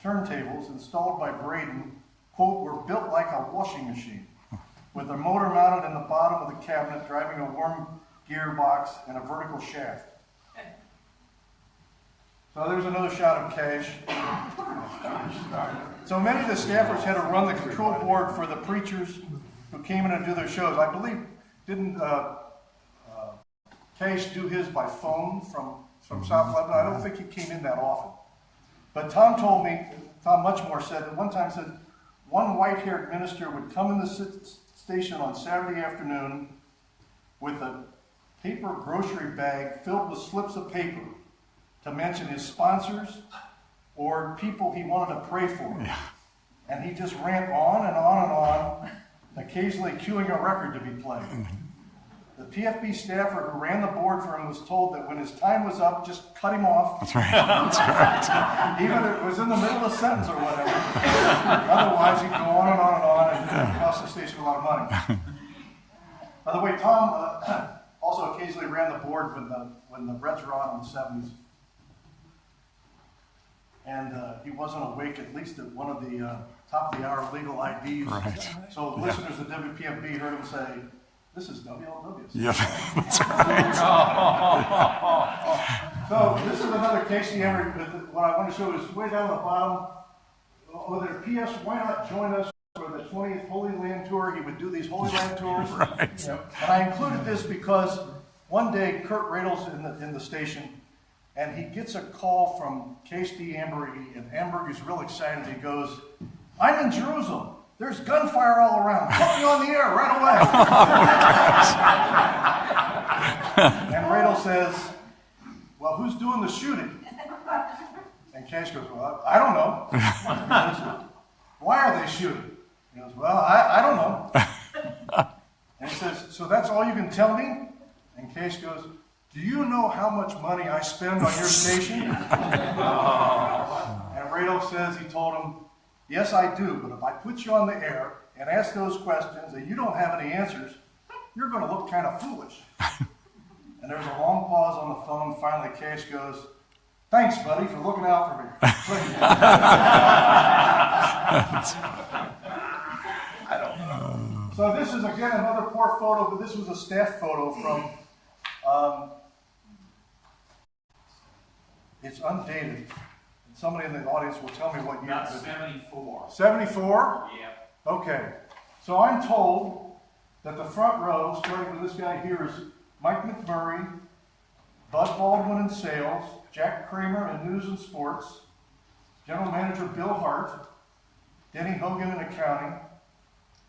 turntables installed by Braden, quote, were built like a washing machine, with the motor mounted in the bottom of the cabinet, driving a worm gearbox and a vertical shaft. So there's another shot of Cash. So many of the staffers had to run the control board for the preachers who came in and do their shows. I believe, didn't Cash do his by phone from South Lebanon? I don't think he came in that often. But Tom Muchmore said that one time said one white-haired minister would come in the station on Saturday afternoon with a paper grocery bag filled with slips of paper to mention his sponsors or people he wanted to pray for. Yeah. And he just ran on and on and on, occasionally cueing a record to be played. The PFB staffer who ran the board for him was told that when his time was up, just cut him off. That's right. That's right. Even if it was in the middle of a sentence or whatever. Otherwise, he'd go on and on and on, and it cost the station a lot of money. By the way, Tom also occasionally ran the board when the Reds were on in the 70s. And he wasn't awake at least at one of the top of the hour legal IDs. Right. So listeners at WPFB heard him say, "This is WLW." Yeah, that's right. So this is another Casey Emery. What I want to show is way down the bottom. Oh, there. P.S. Why not join us for the 20th Holy Land Tour? He would do these Holy Land tours. Right. And I included this because one day Kurt Radle's in the station, and he gets a call from KSD Ambergy, and Ambergy's real excited. He goes, "I'm in Jerusalem. There's gunfire all around. Put me on the air right away." And Radle says, "Well, who's doing the shooting?" And Cash goes, "Well, I don't know." He goes, "Why are they shooting?" He goes, "Well, I don't know." And he says, "So that's all you can tell me?" And Cash goes, "Do you know how much money I spend on your station?" And Radle says he told him, "Yes, I do, but if I put you on the air and ask those questions and you don't have any answers, you're going to look kind of foolish." And there's a long pause on the phone. Finally, Cash goes, "Thanks, buddy, for looking out for me." So this is again another poor photo, but this was a staff photo from, it's undated. And somebody in the audience will tell me what year. About 74. 74? Yep. Okay. So I'm told that the front row, starting with this guy here, is Mike McMurray, Bud Baldwin in sales, Jack Kramer in news and sports, General Manager Bill Hart, Denny Hogan in accounting,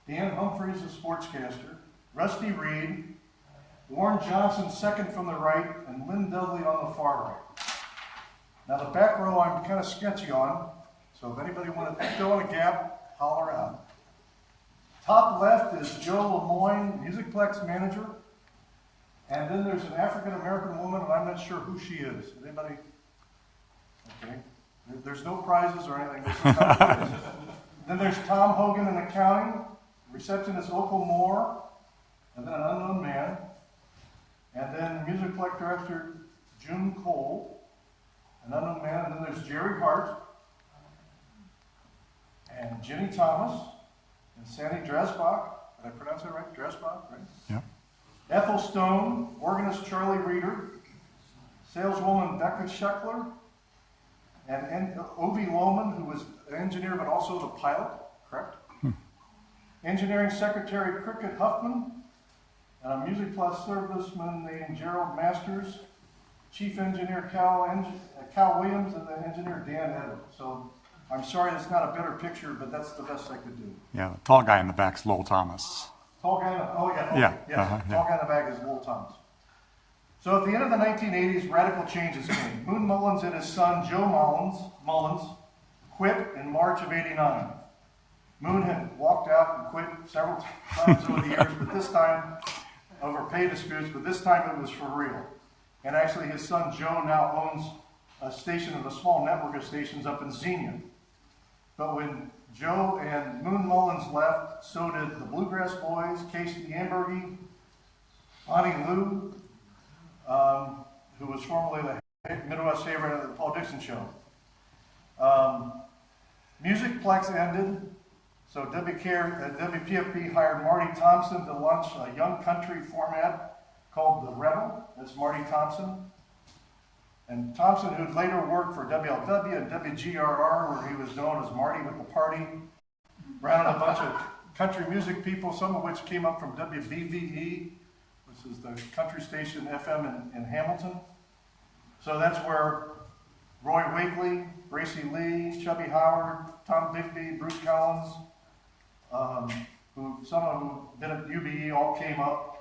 Dan Humphreys, the sportscaster, Rusty Reed, Warren Johnson second from the right, and Lynn Dudley on the far right. Now the back row I'm kind of sketchy on, so if anybody want to fill in a gap, holler out. Top left is Joe Lemoyne, Musicplex manager, and then there's an African American woman, and I'm not sure who she is. Anybody? Okay. There's no prizes or anything. This is not what it is. Then there's Tom Hogan in accounting, receptionist Opal Moore, and then an unknown man, and then Musicplex director June Cole, an unknown man, and then there's Jerry Hart, and Ginny Thomas, and Sandy Dresbach. Did I pronounce that right? Dresbach, right? Yeah. Ethel Stone, organist Charlie Reeder, saleswoman Becca Scheckler, and Ovi Lohman, who was an engineer but also the pilot, correct? Engineering secretary Cricket Huffman, and a Music Plus serviceman named Gerald Masters, chief engineer Cal Williams, and the engineer Dan Edwards. So I'm sorry it's not a better picture, but that's the best I could do. Yeah, the tall guy in the back's Lowell Thomas. Tall guy, oh yeah, okay, Yeah, yes. yeah. Tall guy in the back is Lowell Thomas. So at the end of the 1980s, radical changes came. Moon Mullins and his son Joe Mullins quit in March of '89. Moon had walked out and quit several times over the years, but this time over pay disputes, but this time it was for real. And actually his son Joe now owns a station of a small network of stations up in Xenia. But when Joe and Moon Mullins left, so did the Bluegrass Boys, Casey Ambergy, Bonnie Lou, who was formerly the Midwest favorite of the Paul Dixon Show. Musicplex ended, so WPFB hired Marty Thompson to launch a young country format called The Rebel. That's Marty Thompson. And Thompson, who'd later worked for WLW and WGRR, where he was known as Marty with the Party, rounded a bunch of country music people, some of which came up from WBVE, which is the country station FM in Hamilton. So that's where Roy Wakely, Gracie Lee, Chubby Howard, Tom Bigby, Bruce Collins, who some of them who've been at UBE all came up.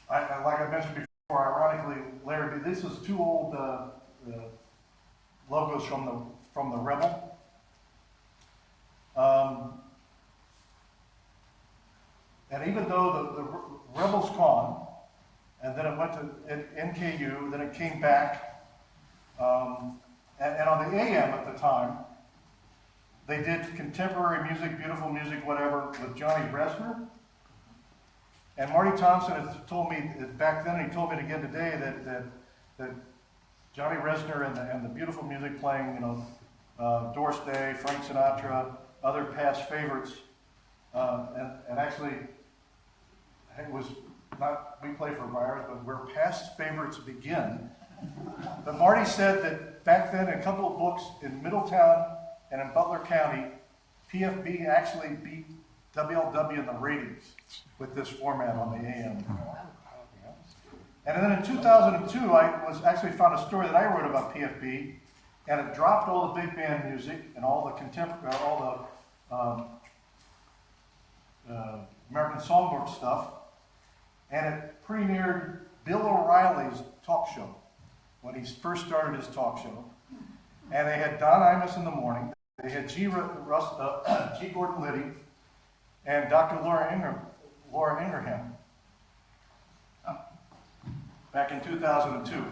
Like I mentioned before, ironically, Larry, this is two old logos from the Rebel. And even though the Rebel's gone, and then it went to NKU, then it came back, and on the AM at the time, they did contemporary music, beautiful music, whatever, with Johnny Resner. And Marty Thompson has told me back then, and he told me again today, that Johnny Resner and the beautiful music playing, you know, Doris Day, Frank Sinatra, other past favorites, and actually, it was not we play for buyers, but where past favorites begin. But Marty said that back then, a couple of books in Middletown and in Butler County, PFB actually beat WLW in the ratings with this format on the AM. And then in 2002, I was actually found a story that I wrote about PFB, and it dropped all the big band music and all the contemporary, all the American Songbook stuff, and it premiered Bill O'Reilly's talk show when he first started his talk show. And they had Don Imus in the morning, they had G. Gordon Liddy, and Dr. Laura Ingraham back in 2002.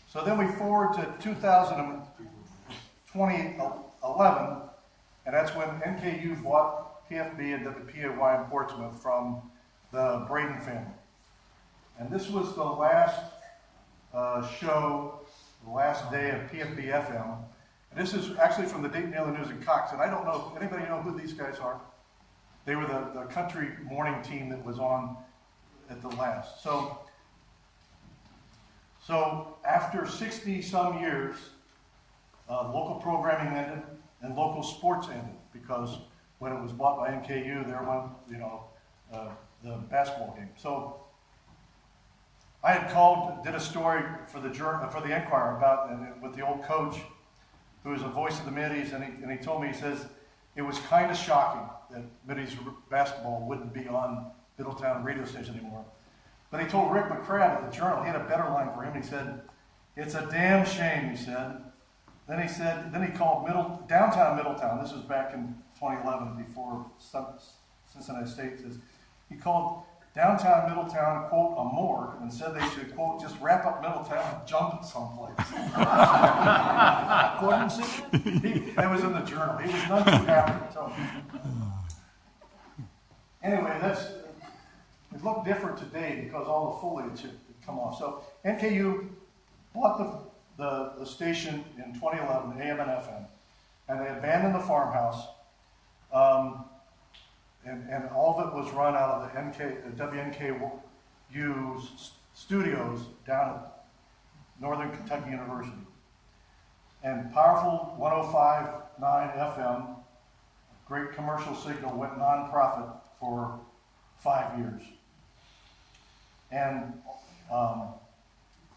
So then we forward to 2011, and that's when NKU bought PFB and WPAY in Portsmouth from the Braden family. And this was the last show the last day of PFB FM. And this is actually from the Dayton Daily News and Cox. And I don't know, anybody know who these guys are? They were the country morning team that was on at the last. So after 60 some years, local programming ended and local sports ended, because when it was bought by NKU, there went, the basketball game. So I had called, did a story for the Enquirer about, with the old coach, who was a voice of the Middies, and he told me, he says, it was kind of shocking that Middies basketball wouldn't be on Middletown radio station anymore. But he told Rick McCrabb at the Journal, he had a better line for him. He said, "It's a damn shame," he said. Then he called downtown Middletown. This was back in 2011, before Cincinnati State. He called downtown Middletown, quote, a morgue, and said they should, quote, just wrap up Middletown and jump it someplace. That was in the Journal. He was none too happy. So. Anyway, it looked different today because all the foliage had come off. So NKU bought the station in 2011, AM and FM, and they abandoned the farmhouse, and all of it was run out of the WNKU's studios down at Northern Kentucky University. And powerful 105.9 FM, great commercial signal, went nonprofit for 5 years. And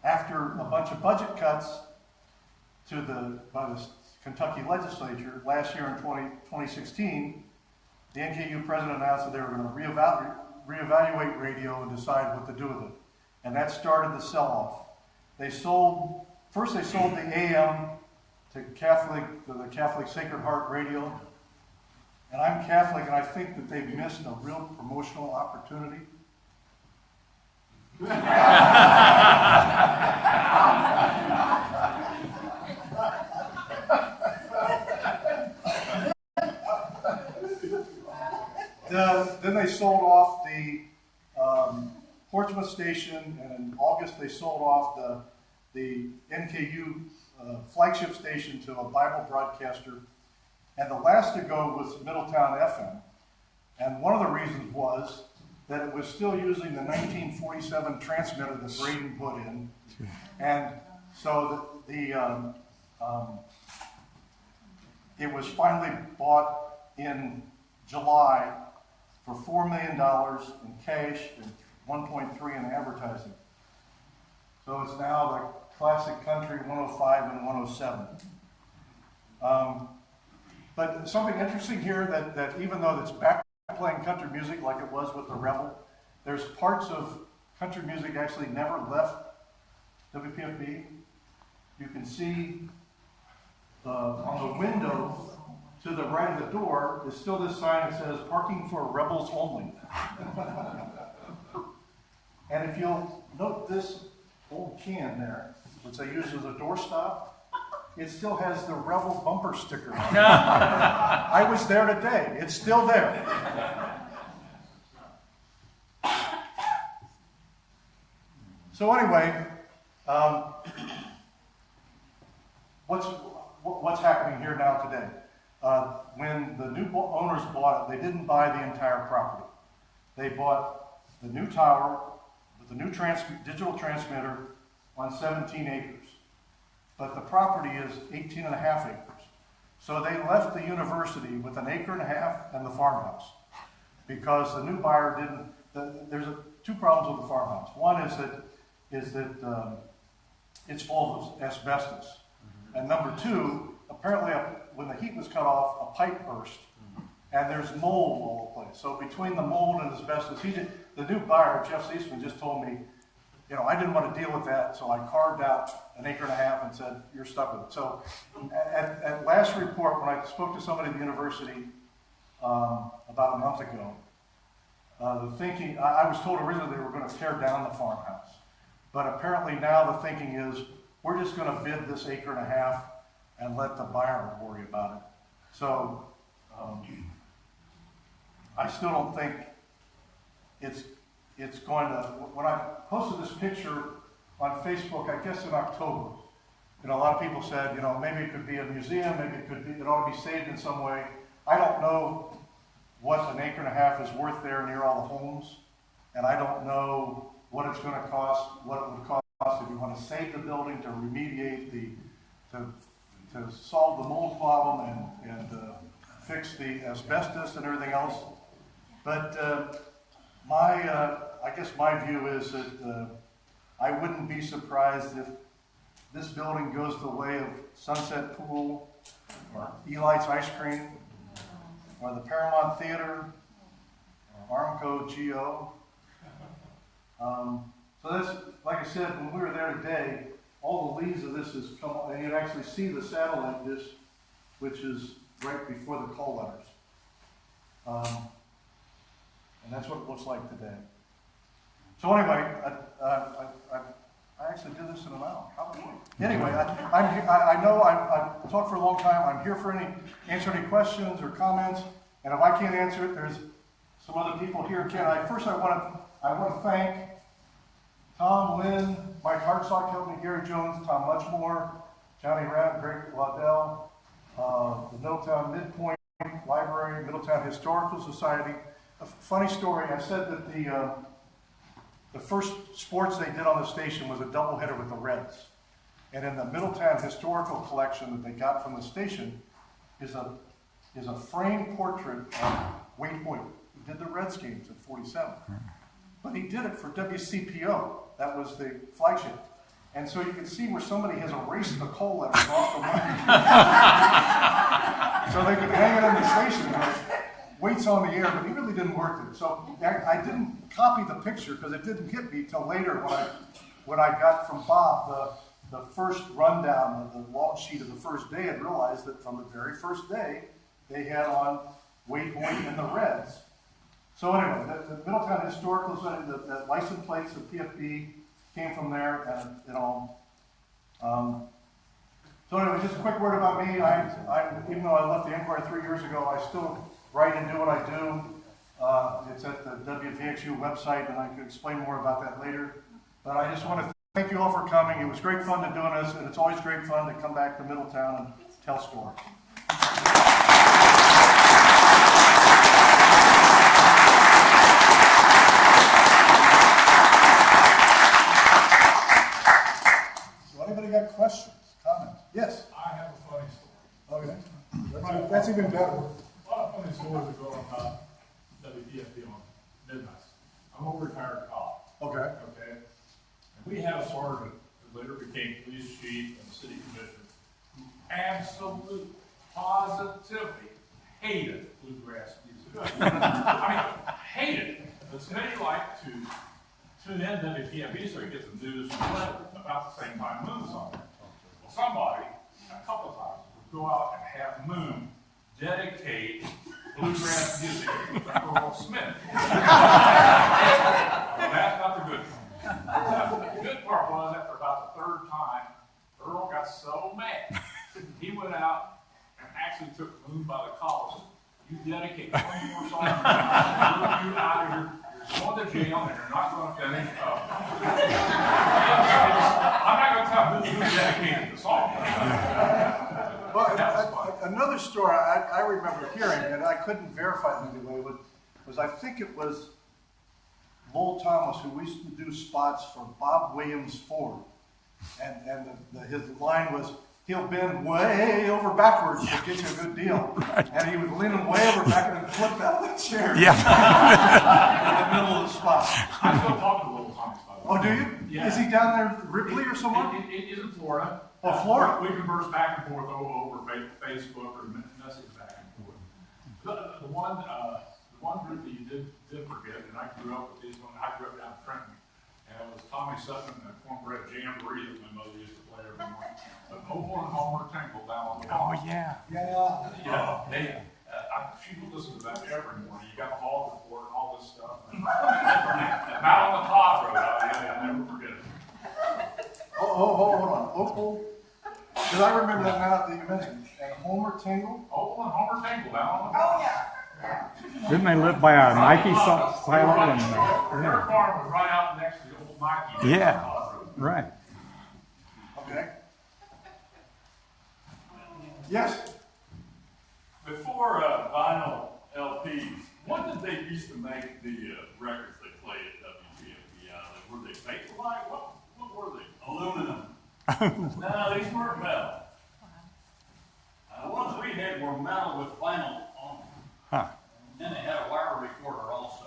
after a bunch of budget cuts by the Kentucky legislature last year in 2016, the NKU president announced that they were going to reevaluate radio and decide what to do with it. And that started the sell-off. First they sold the AM to the Catholic Sacred Heart Radio. And I'm Catholic, and I think that they've missed a real promotional opportunity. Then they sold off the Portsmouth station, and in August they sold off the NKU flagship station to a Bible broadcaster. And the last to go was Middletown FM. And one of the reasons was that it was still using the 1947 transmitter that Braden put in. And so it was finally bought in July for $4 million in cash and $1.3 in advertising. So it's now the classic country 105 and 107. But something interesting here that even though it's back playing country music like it was with the Rebel, there's parts of country music actually never left WPFB. You can see on the window to the right of the door is still this sign that says "Parking for Rebels Only." And if you'll note this old can there, which they use as a doorstop, it still has the Rebel bumper sticker on it. I was there today. It's still there. So anyway, what's happening here now today? When the new owners bought it, they didn't buy the entire property. They bought the new tower with the new digital transmitter on 17 acres. But the property is 18 and a half acres. So they left the university with an acre and a half and the farmhouse, because the new buyer didn't. There's two problems with the farmhouse. One is that it's full of asbestos, and number two, apparently when the heat was cut off, a pipe burst, and there's mold all over the place. So between the mold and asbestos, the new buyer, Jeff Ziesman, just told me, I didn't want to deal with that, so I carved out an acre and a half and said, you're stuck with it. So at last report, when I spoke to somebody at the university about a month ago, the thinking, I was told originally they were going to tear down the farmhouse. But apparently now the thinking is, we're just going to bid this acre and a half and let the buyer worry about it. So I still don't think it's going to. When I posted this picture on Facebook, I guess in October, a lot of people said, maybe it could be a museum, maybe it ought to be saved in some way. I don't know what an acre and a half is worth there near all the homes, and I don't know what it's going to cost, what it would cost if you want to save the building, to remediate to solve the mold problem and fix the asbestos and everything else. But I guess my view is that I wouldn't be surprised if this building goes the way of Sunset Pool, or Eli's Ice Cream, or the Paramount Theater, or Armco GO. So that's, like I said, when we were there today, all the leaves of this has come, and you can actually see the satellite dish, which is right before the call letters. And that's what it looks like today. So anyway, I actually did this in an hour. How about me? Anyway, I know I've talked for a long time. I'm here for answer any questions or comments. And if I can't answer it, there's some other people here can. First, I want to thank Tom, Lynn, Mike Hartsock helped me, Gary Jones, Tom Muchmore, Johnny Rapp, Greg Waddell, the Middletown Midpoint Library, Middletown Historical Society. A funny story, I said that the first sports they did on the station was a doubleheader with the Reds. And in the Middletown Historical Collection that they got from the station is a framed portrait of Wade Hoyt, who did the Reds games at 47. But he did it for WCPO. That was the flagship. And so you can see where somebody has erased the call letters off the line. So they could hang it in the station with Wade's on the air, but he really didn't work it. So I didn't copy the picture because it didn't hit me till later when I got from Bob the first rundown of the launch sheet of the first day, and realized that from the very first day they had on Wade Hoyt and the Reds. So anyway, the Middletown Historical Society, the license plates of PFB came from there, and it all. So anyway, just a quick word about me. Even though I left the Enquirer 3 years ago, I still write and do what I do. It's at the WPXU website, and I can explain more about that later. But I just want to thank you all for coming. It was great fun to doing this, and it's always great fun to come back to Middletown and tell stories. Anybody got questions, comments? Yes? I have a funny story. Okay. That's even better. A lot of funny stories that go on about WPFB on midnight. I'm a retired cop. Okay. Okay. And we had a sergeant who later became police chief and city commissioner who absolutely, positively hated bluegrass music. I mean, hated it. But somebody liked to tune in WPFB so he gets the news and weather about the same time Moon's on there. Well, somebody, a couple of times, would go out and have Moon dedicate bluegrass music to Earl Smith. Well, that's not the good part. The good part was, after about the third time, Earl got so mad, he went out and actually took Moon by the collar and said, "You dedicate 20 more songs, you out of here. You're going to jail and you're not going to finish up." I'm not going to tell who dedicated the song. Well, another story I remember hearing, and I couldn't verify it in any way, was I think it was Lowell Thomas, who used to do spots for Bob Williams Ford. And his line was, "He'll bend way over backwards to get you a good deal." Right. And he was leaning way over back and flipped out of the chair. Yeah. In the middle of the spot. I still talk to Little Thomas, by the way. Oh, do you? Yeah. Is he down there, Ripley or somewhere? It is in Florida. Oh, Florida. We converse back and forth over Facebook or message back and forth. The one group that you did forget, and I grew up with these when I grew up down in Trenton, and it was Tommy Sutton and the cornbread jamboree that my mother used to play every morning. But Opal and Homer Tinkle down on the wall. Oh, yeah. Yeah. She would listen to that every morning. You got the hall report and all this stuff. And out on the Todd Road, I'll never forget it. Hold on. Opal? Because I remember that now that you mentioned. And Homer Tingle? Opal and Homer Tinkle down on the wall. Oh, yeah. Didn't they live by a Nike silo? Their farm was right out next to the old Nike. Yeah. Right. Okay. Yes. Before vinyl LPs, what did they used to make the records they played at WPFB out of? Were they Bakelite? What were they? Aluminum. No, these weren't metal. The ones we had were metal with vinyl on them. Huh. And then they had a wire recorder also.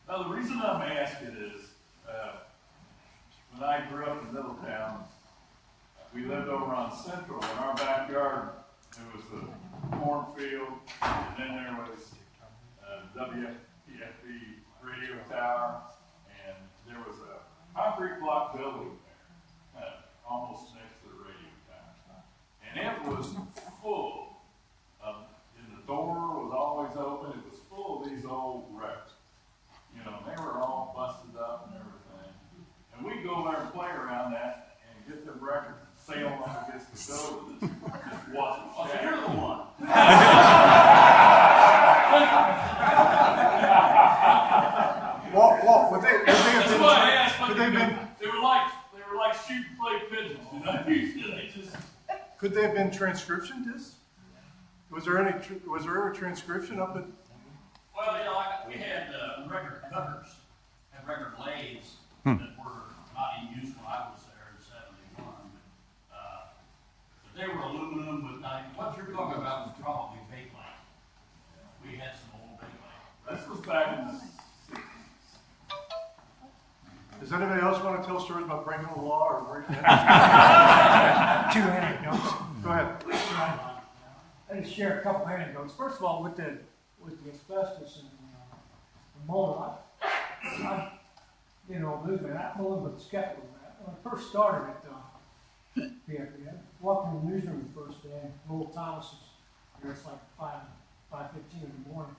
Now, the reason I'm asking is, when I grew up in Middletown, we lived over on Central. In our backyard, there was the cornfield, and then there was WPFB radio tower, and there was a concrete block building there, almost next to the radio tower. And it was full of, and the door was always open, it was full of these old records. You know, they were all busted up and everything. And we'd go there and play around that and get them records and sail them up against the building and just watch them. Oh, so you're the one. Well, would they have That's been, why I asked what could they they have been. been, They were like shoot and play pigeons, you know? They just, could they have been transcription discs? Was there ever transcription up at? Well, you know, we had record cutters and record lathes that were not in use when I was there in '71. But they were aluminum with, what you're talking about was probably Bakelite. We had some old Bakelite. this was back in the, Does anybody else want to tell stories about breaking the law or breaking? Two anecdotes. Go ahead. I just share a couple anecdotes. First of all, with the asbestos and the mold, I movement. I'm a little bit skeptical of that. When I first started at PFB, I walked in the newsroom the first day, and Lowell Thomas was there. It's like 5:15 in the morning,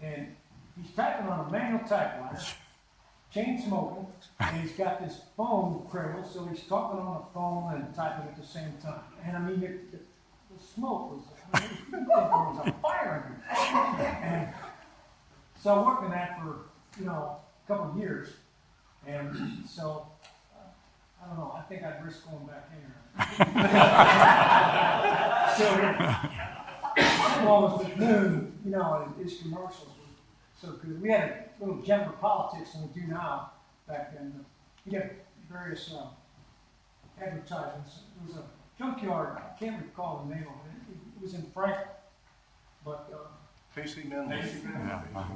and he's typing on a manual typewriter, chain smoking, and he's got this phone cradle, so he's talking on the phone and typing at the same time. And I mean, the smoke was, there was a fire in here. And so I worked in that for, a couple of years. And so, I don't know, I think I'd risk going back in there. So, almost at noon, and his commercials were so good. We had a little gentler politics than we do now back then. We had various advertisements. It was a junkyard, I can't recall the name of it. It was in Franklin, but Pacey Men. Yeah.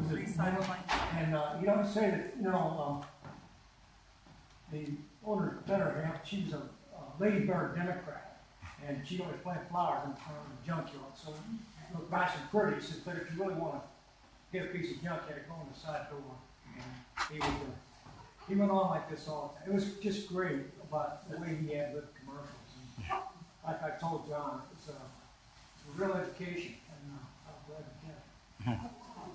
was it and you don't say that the owner Better she was a Lady Bird Democrat, and she always planted flowers in front of the junkyard. So it looked nice and pretty. He said, but if you really want to get a piece of junk, you had to go in the side door. And he went on like this all the time. It was just great about the way he had with commercials. And like I told John, it's a real education, and I'm glad to get it.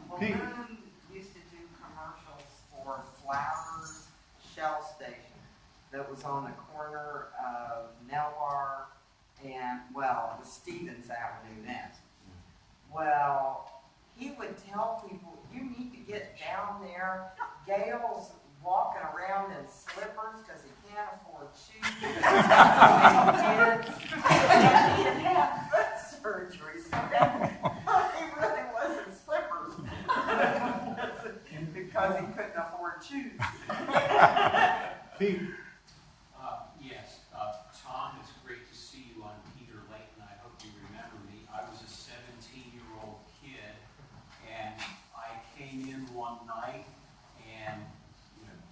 Well, Pete. Boone used to do commercials for Flowers Shell Station that was on the corner of Nelwar and, it was Stevens Avenue then. Well, he would tell people, you need to get down there. Gail's walking around in slippers because he can't afford shoes because he's got so many kids. And he had had foot surgery, so he really wasn't slippers because he couldn't afford shoes. Pete. Yes, Tom, it's great to see you on Peter Layton. I hope you remember me. I was a 17-year-old kid, and I came in one night, and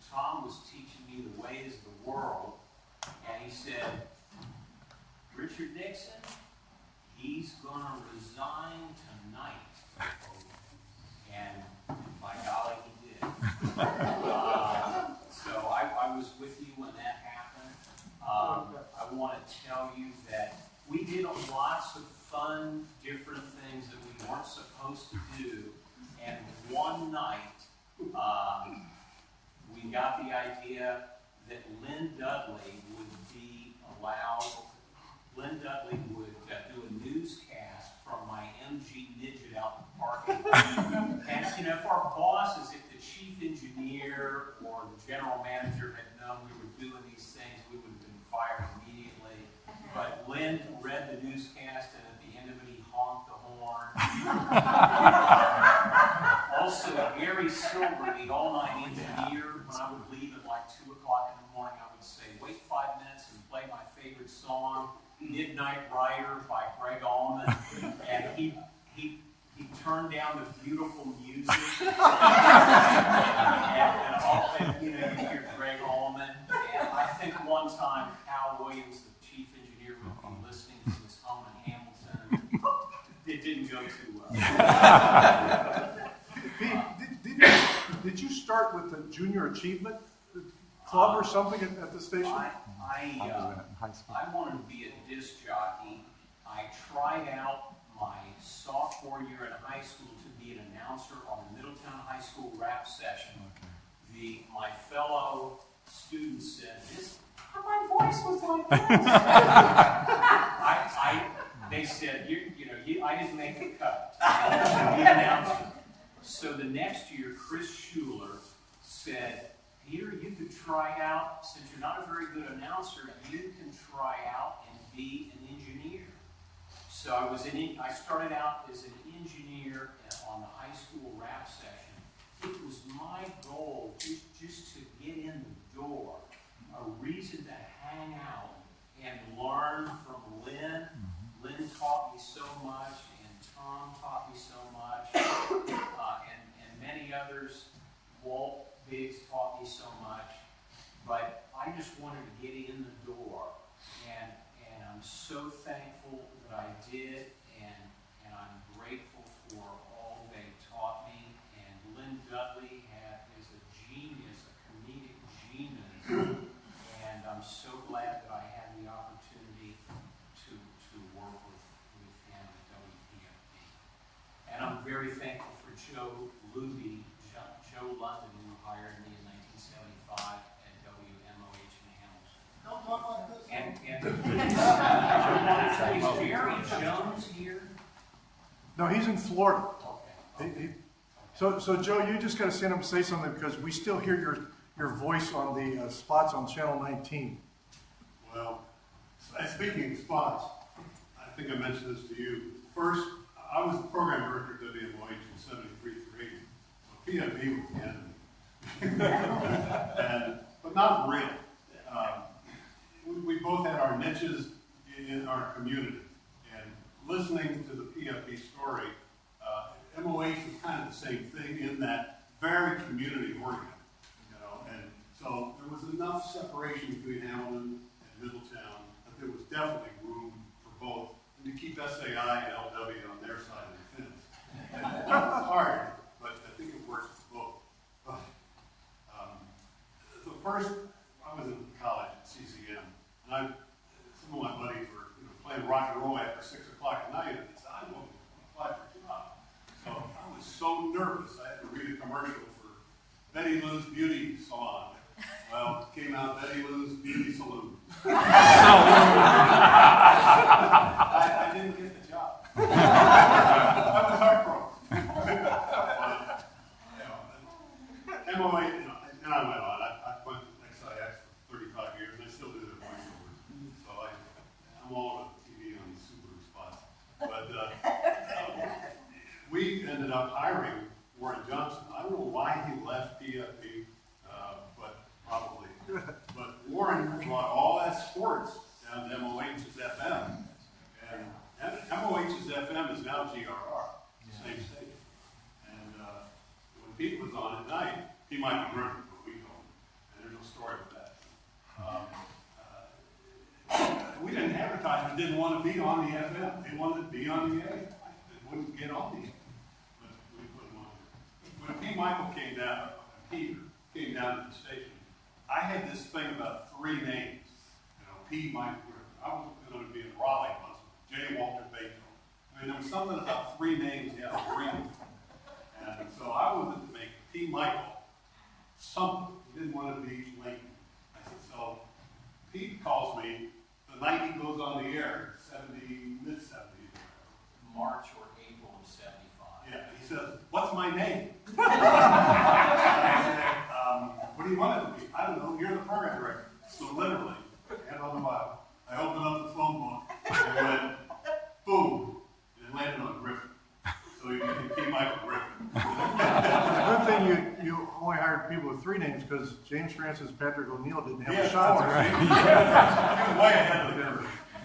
Tom was teaching me the ways of the world, and he said, Richard Nixon, he's going to resign tonight. And by golly, he did. So I was with you when that happened. I want to tell you that we did lots of fun, different things that we weren't supposed to do. And one night, we got the idea that Lynn Dudley would be allowed, Lynn Dudley would do a newscast from my MG Midget out in the parking lot. And if our bosses, if the chief engineer or the general manager had known we were doing these things, we would have been fired immediately. But Lynn read the newscast, and at the end of it, he honked the horn. Also, Gary Silver, the all-night engineer, when I would leave at like 2 o'clock in the morning, I would say, wait 5 minutes and play my favorite song, Midnight Rider by Greg Allman, and he turned down the beautiful music. and you know, you hear Greg Allman, and I think one time Hal Williams, the chief engineer, would be listening to his home in Hamilton. It didn't go too well. Did you start with the Junior Achievement Club or something at the station? I wanted to be a disc jockey. I tried out my sophomore year in high school to be an announcer on the Middletown High School rap session. My fellow students said, my voice was like this. They said, I didn't make the cut. I should be an announcer. So the next year, Chris Schuler said, Peter, you could try out, since you're not a very good announcer, you can try out and be an engineer. So I started out as an engineer on the high school rap session. It was my goal just to get in the door, a reason to hang out and learn from Lynn. Lynn taught me so much, and Tom taught me so much, and many others. Walt Biggs taught me so much. But I just wanted to get in the door, and I'm so thankful that I did, and I'm grateful for all they taught me. And Lynn Dudley is a genius, a comedic genius, and I'm so glad that I had the opportunity to work with him at WPFB. And I'm very thankful for Joe Luby, Joe London, who hired me in 1975 at WMOH in Hamilton. Don't talk like this. And is Jerry Jones here? No, he's in Florida. Okay. So Joe, you just got to stand up and say something because we still hear your voice on the spots on Channel 19. Well, speaking of spots, I think I mentioned this to you. First, I was the program director at WMOH in 73 through 80. So PFB was the enemy. But not really. We both had our niches in our community. And listening to the PFB story, MOH was kind of the same thing in that very community oriented, and so there was enough separation between Hamilton and Middletown that there was definitely room for both, and to keep SAI and LW on their side of the fence. And it was hard, but I think it works for both. So first, I was in college at CCM, and some of my buddies were playing rock and roll after 6 o'clock at night, and I said, I want to apply for a job. So I was so nervous, I had to read a commercial for Betty Lou's Beauty Salon. Well, it came out Betty Lou's Beauty Saloon. I didn't get the job. I was heartbroken. MOA, and I went on. I went to XIX for 35 years, and I still do their voiceovers. So I'm all over TV on these Subaru spots. But we ended up hiring Warren Johnson. I don't know why he left PFB, but probably. But Warren brought all that sports down to MOH's FM. And MOH's FM is now GRR, same station. And when Pete was on at night, he might be drinking, but we don't. And there's no story with that. We didn't advertise, we didn't want to be on the FM. They wanted to be on the AM. They wouldn't get on the AM. But we put them on. When P. Michael came down, Peter came down to the station, I had this thing about 3 names. P. Michael. I was going to be in Raleigh once. J. Walter Bacon. I mean, there was something about 3 names you had to bring. And so I wanted to make P. Michael something. He didn't want to be Lincoln. I said, so Pete calls me the night he goes on the air, mid-70s. March or April of 75. Yeah, he says, what's my name? I said, what do you want it to be? I don't know, you're the program director. So literally, hand on the Bible, I open up the phone book, names because James Francis Patrick O'Neill didn't have a Yeah, shot. right. He was way ahead of the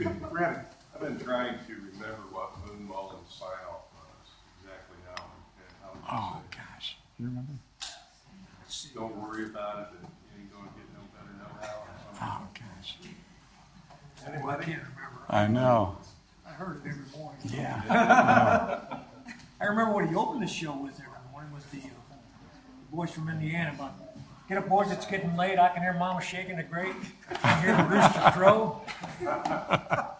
curve. Granted. I've been trying to remember what Moon Mullen's sign-off was exactly now and how to Oh, say gosh. You remember? it. Don't worry about it, and you ain't gonna get no better know-how or something. Oh, gosh. I Anybody? can't remember. I know. I heard it every morning. Yeah. I remember what he opened the show with every morning was the voice from Indiana about, get up boys, it's getting late, I can hear mama shaking the grate, I can hear the rooster crow.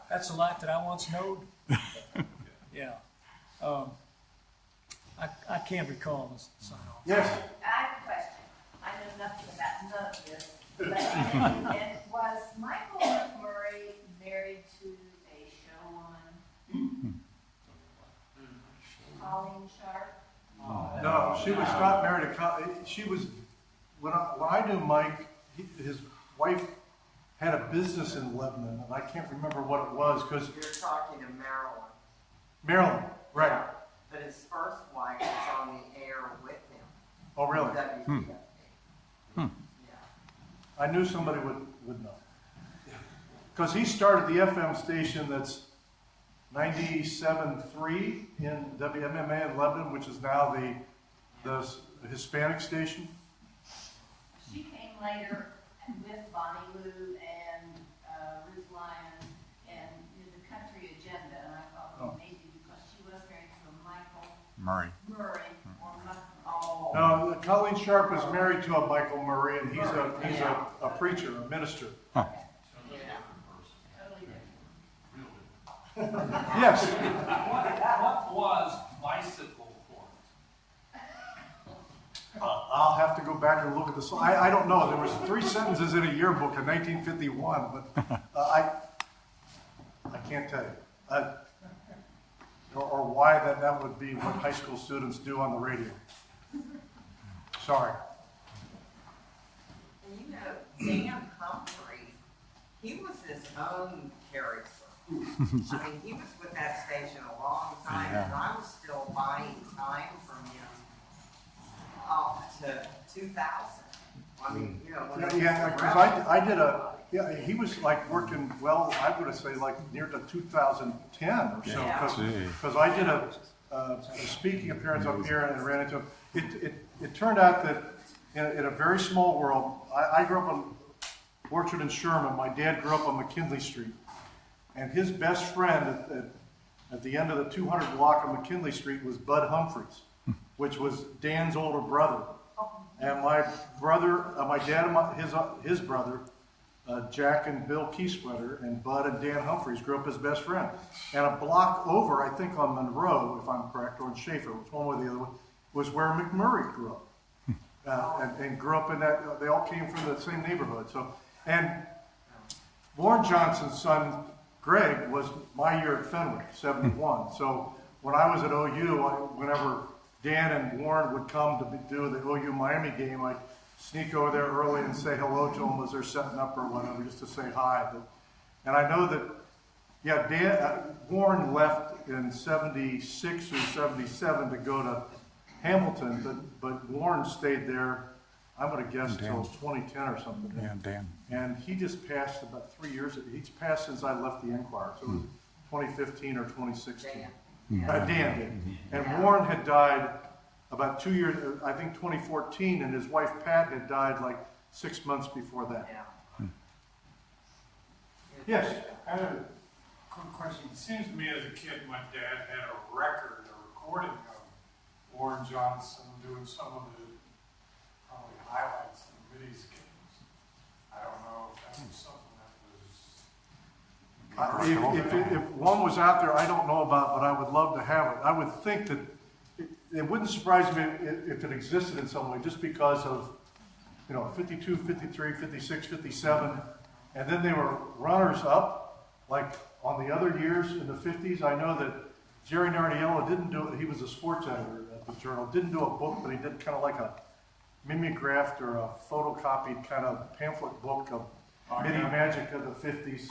That's a life that I once knowed. Yeah. I can't recall this sign off. Yes. I have a question. I know nothing about none of this, but and was Michael McMurray married to a showwoman? Colleen Sharp? No, she was not married to, she was, when I knew Mike, his wife had a business in Lebanon, and I can't remember what it was, because You're talking to Maryland. Maryland, right. But his first wife was on the air with him. Oh, really? WPFB. Yeah. I knew somebody would know. Because he started the FM station that's 97.3 in WMMA in Lebanon, which is now the Hispanic station. She came later with Bonnie Lou and Ruth Lyon and did the country agenda, and I thought, well, maybe because she was married to a Michael Murray. Murray or oh. No, Colleen Sharp is married to a Michael Murray, and he's a preacher, a minister. Huh. Totally different. Yes. What was bicycle court? I'll have to go back and look at this. I don't know. There was 3 sentences in a yearbook in 1951, but I can't tell you. Or why that would be what high school students do on the radio. Sorry. And you know, Dan Humphrey, he was his own character. I mean, he was with that station a long time, and I was still buying time from him up to 2000. I mean, you know, when Yeah, because he was like working well, I would say like near to 2010 or so. Because I did a speaking appearance up here and ran into him. It turned out that in a very small world, I grew up on Orchard and Sherman. My dad grew up on McKinley Street. And his best friend at the end of the 200 block of McKinley Street was Bud Humphreys, which was Dan's older brother. And my brother, my dad and his brother, Jack and Bill Kiesewetter, and Bud and Dan Humphreys grew up as best friends. And a block over, I think on Monroe, if I'm correct, or in Schaefer, which one or the other one, was where McMurray grew up. And grew up in that, they all came from the same neighborhood. So, and Warren Johnson's son, Greg, was my year at Fenwick, 71. So when I was at OU, whenever Dan and Warren would come to do the OU Miami game, I'd sneak over there early and say hello to them as they're setting up or whatever, just to say hi. And I know that, Warren left in 76 or 77 to go to Hamilton, but Warren stayed there, I'm going to guess, until 2010 or something. Yeah, Dan. And he just passed about 3 years ago. He's passed since I left the Enquirer, so it was 2015 or 2016. Dan did. And Warren had died about 2 years, I think 2014, and his wife Pat had died like 6 months before that. Yeah. Yes. I have a quick question. It seems to me as a kid, my dad had a recording of Warren Johnson doing some of the probably highlights in the Biddies games. I don't know if that was something that was. If one was out there, I don't know about, but I would love to have it. I would think that it wouldn't surprise me if it existed in some way, just because of, 52, 53, 56, 57, and then they were runners up, like on the other years in the 50s. I know that Jerry Nardiello didn't do it. He was a sports editor at the Journal. Didn't do a book, but he did kind of like a mimeographed or a photocopied kind of pamphlet book of Midi Magic of the 50s.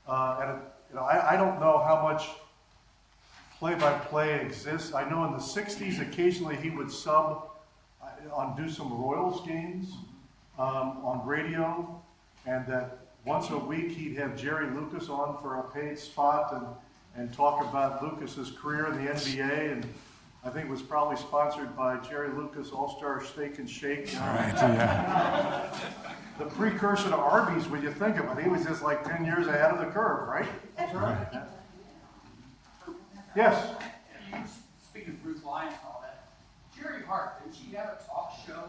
I don't know how much play-by-play exists. I know in the 60s, occasionally he would sub. do some Royals games on radio, and that once a week he'd have Jerry Lucas on for a paid spot and talk about Lucas's career in the NBA, and I think it was probably sponsored by Jerry Lucas All-Star Steak and Shake. Right, yeah. The precursor to Arby's, when you think of it. He was just like 10 years ahead of the curve, right? That's right. Yes. Speaking of Bruce Lyons and all that, Jerry Hart, didn't she have a talk show,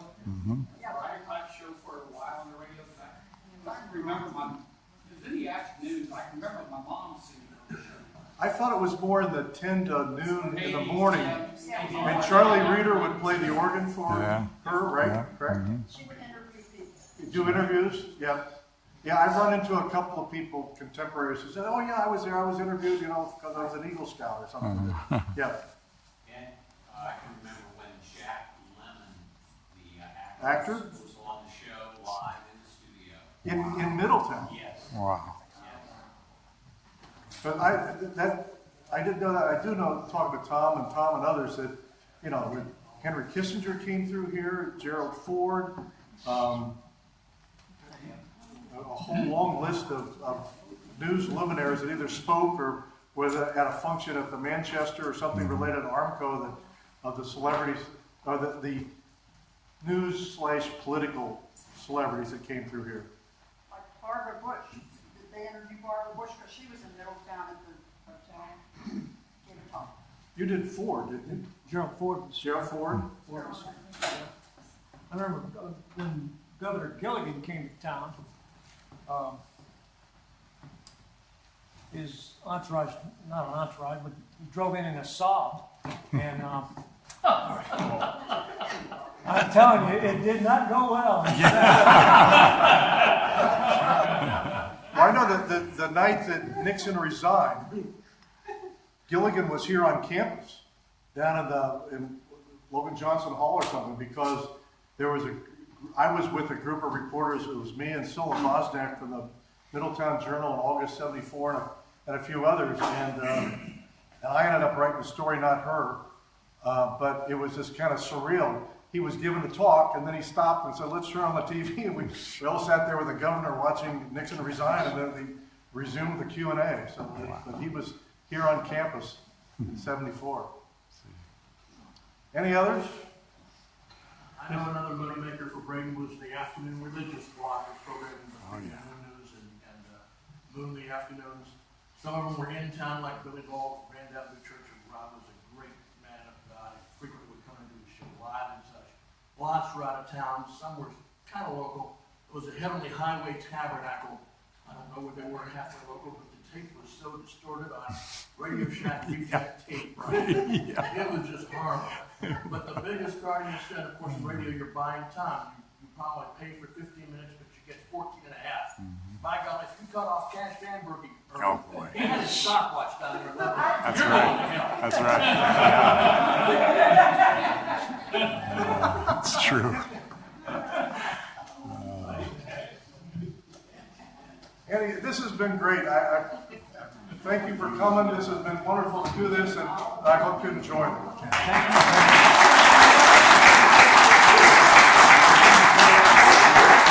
Friday type show for a while on the radio? I can remember in the afternoons, I can remember my mom seeing the show. I thought it was more in the 10 to noon in the morning. And Charlie Reeder would play the organ for her, right? Yeah. Correct? She would interview people. Do interviews? Yeah. Yeah, I've run into a couple of people, contemporaries, who said, oh yeah, I was there, I was interviewed, because I was an Eagle Scout or something. Yeah. And I can remember when Jack Lemmon, the Actor? was on the show live in the studio. In Middletown. Yes. Wow. Yes. But I didn't know that. I do know, talking to Tom and others, that, when Henry Kissinger came through here, Gerald Ford, a whole long list of news luminaries that either spoke or was at a function at the Manchester or something related to Armco, of the celebrities, or the news/political celebrities that came through here. Like Barbara Bush, did they interview Barbara Bush, because she was in Middletown at the hotel? Gave a talk. You did Ford, didn't you? Gerald Ford was. Gerald Ford? I remember when Governor Gilligan came to town, his entourage, not an entourage, but he drove in a Saab, and I'm telling you, it did not go well. I know that the night that Nixon resigned, Gilligan was here on campus, down in Logan Johnson Hall or something, because I was with a group of reporters. It was me and Scylla Bosnack from the Middletown Journal in August '74, and a few others, and I ended up writing the story, not her, but it was just kind of surreal. He was giving the talk, and then he stopped and said, let's turn on the TV, and we all sat there with the governor watching Nixon resign, and then we resumed the Q&A. So but he was here on campus in '74. Any others? I know another moneymaker for Braden was the afternoon religious block program, Moon News and Moon the afternoons. Some of them were in town, like Billy Ball, ran down to the Church of Rob, was a great man of God. He frequently would come into the show live and such. Lots were out of town, some were kind of local. It was a Heavenly Highway Tabernacle. I don't know where they were halfway local, but the tape was so distorted on Radio Shack reject tape. It was just horrible. But the biggest guardian said, of course, radio, you're buying time. You probably pay for 15 minutes, but you get 14 and a half. By God, if you cut off Cash Vanberg, Oh, boy. he had his stopwatch down there. That's right. That's right. It's true. Andy, this has been great. I thank you for coming. This has been wonderful to do this, and I hope you enjoyed it.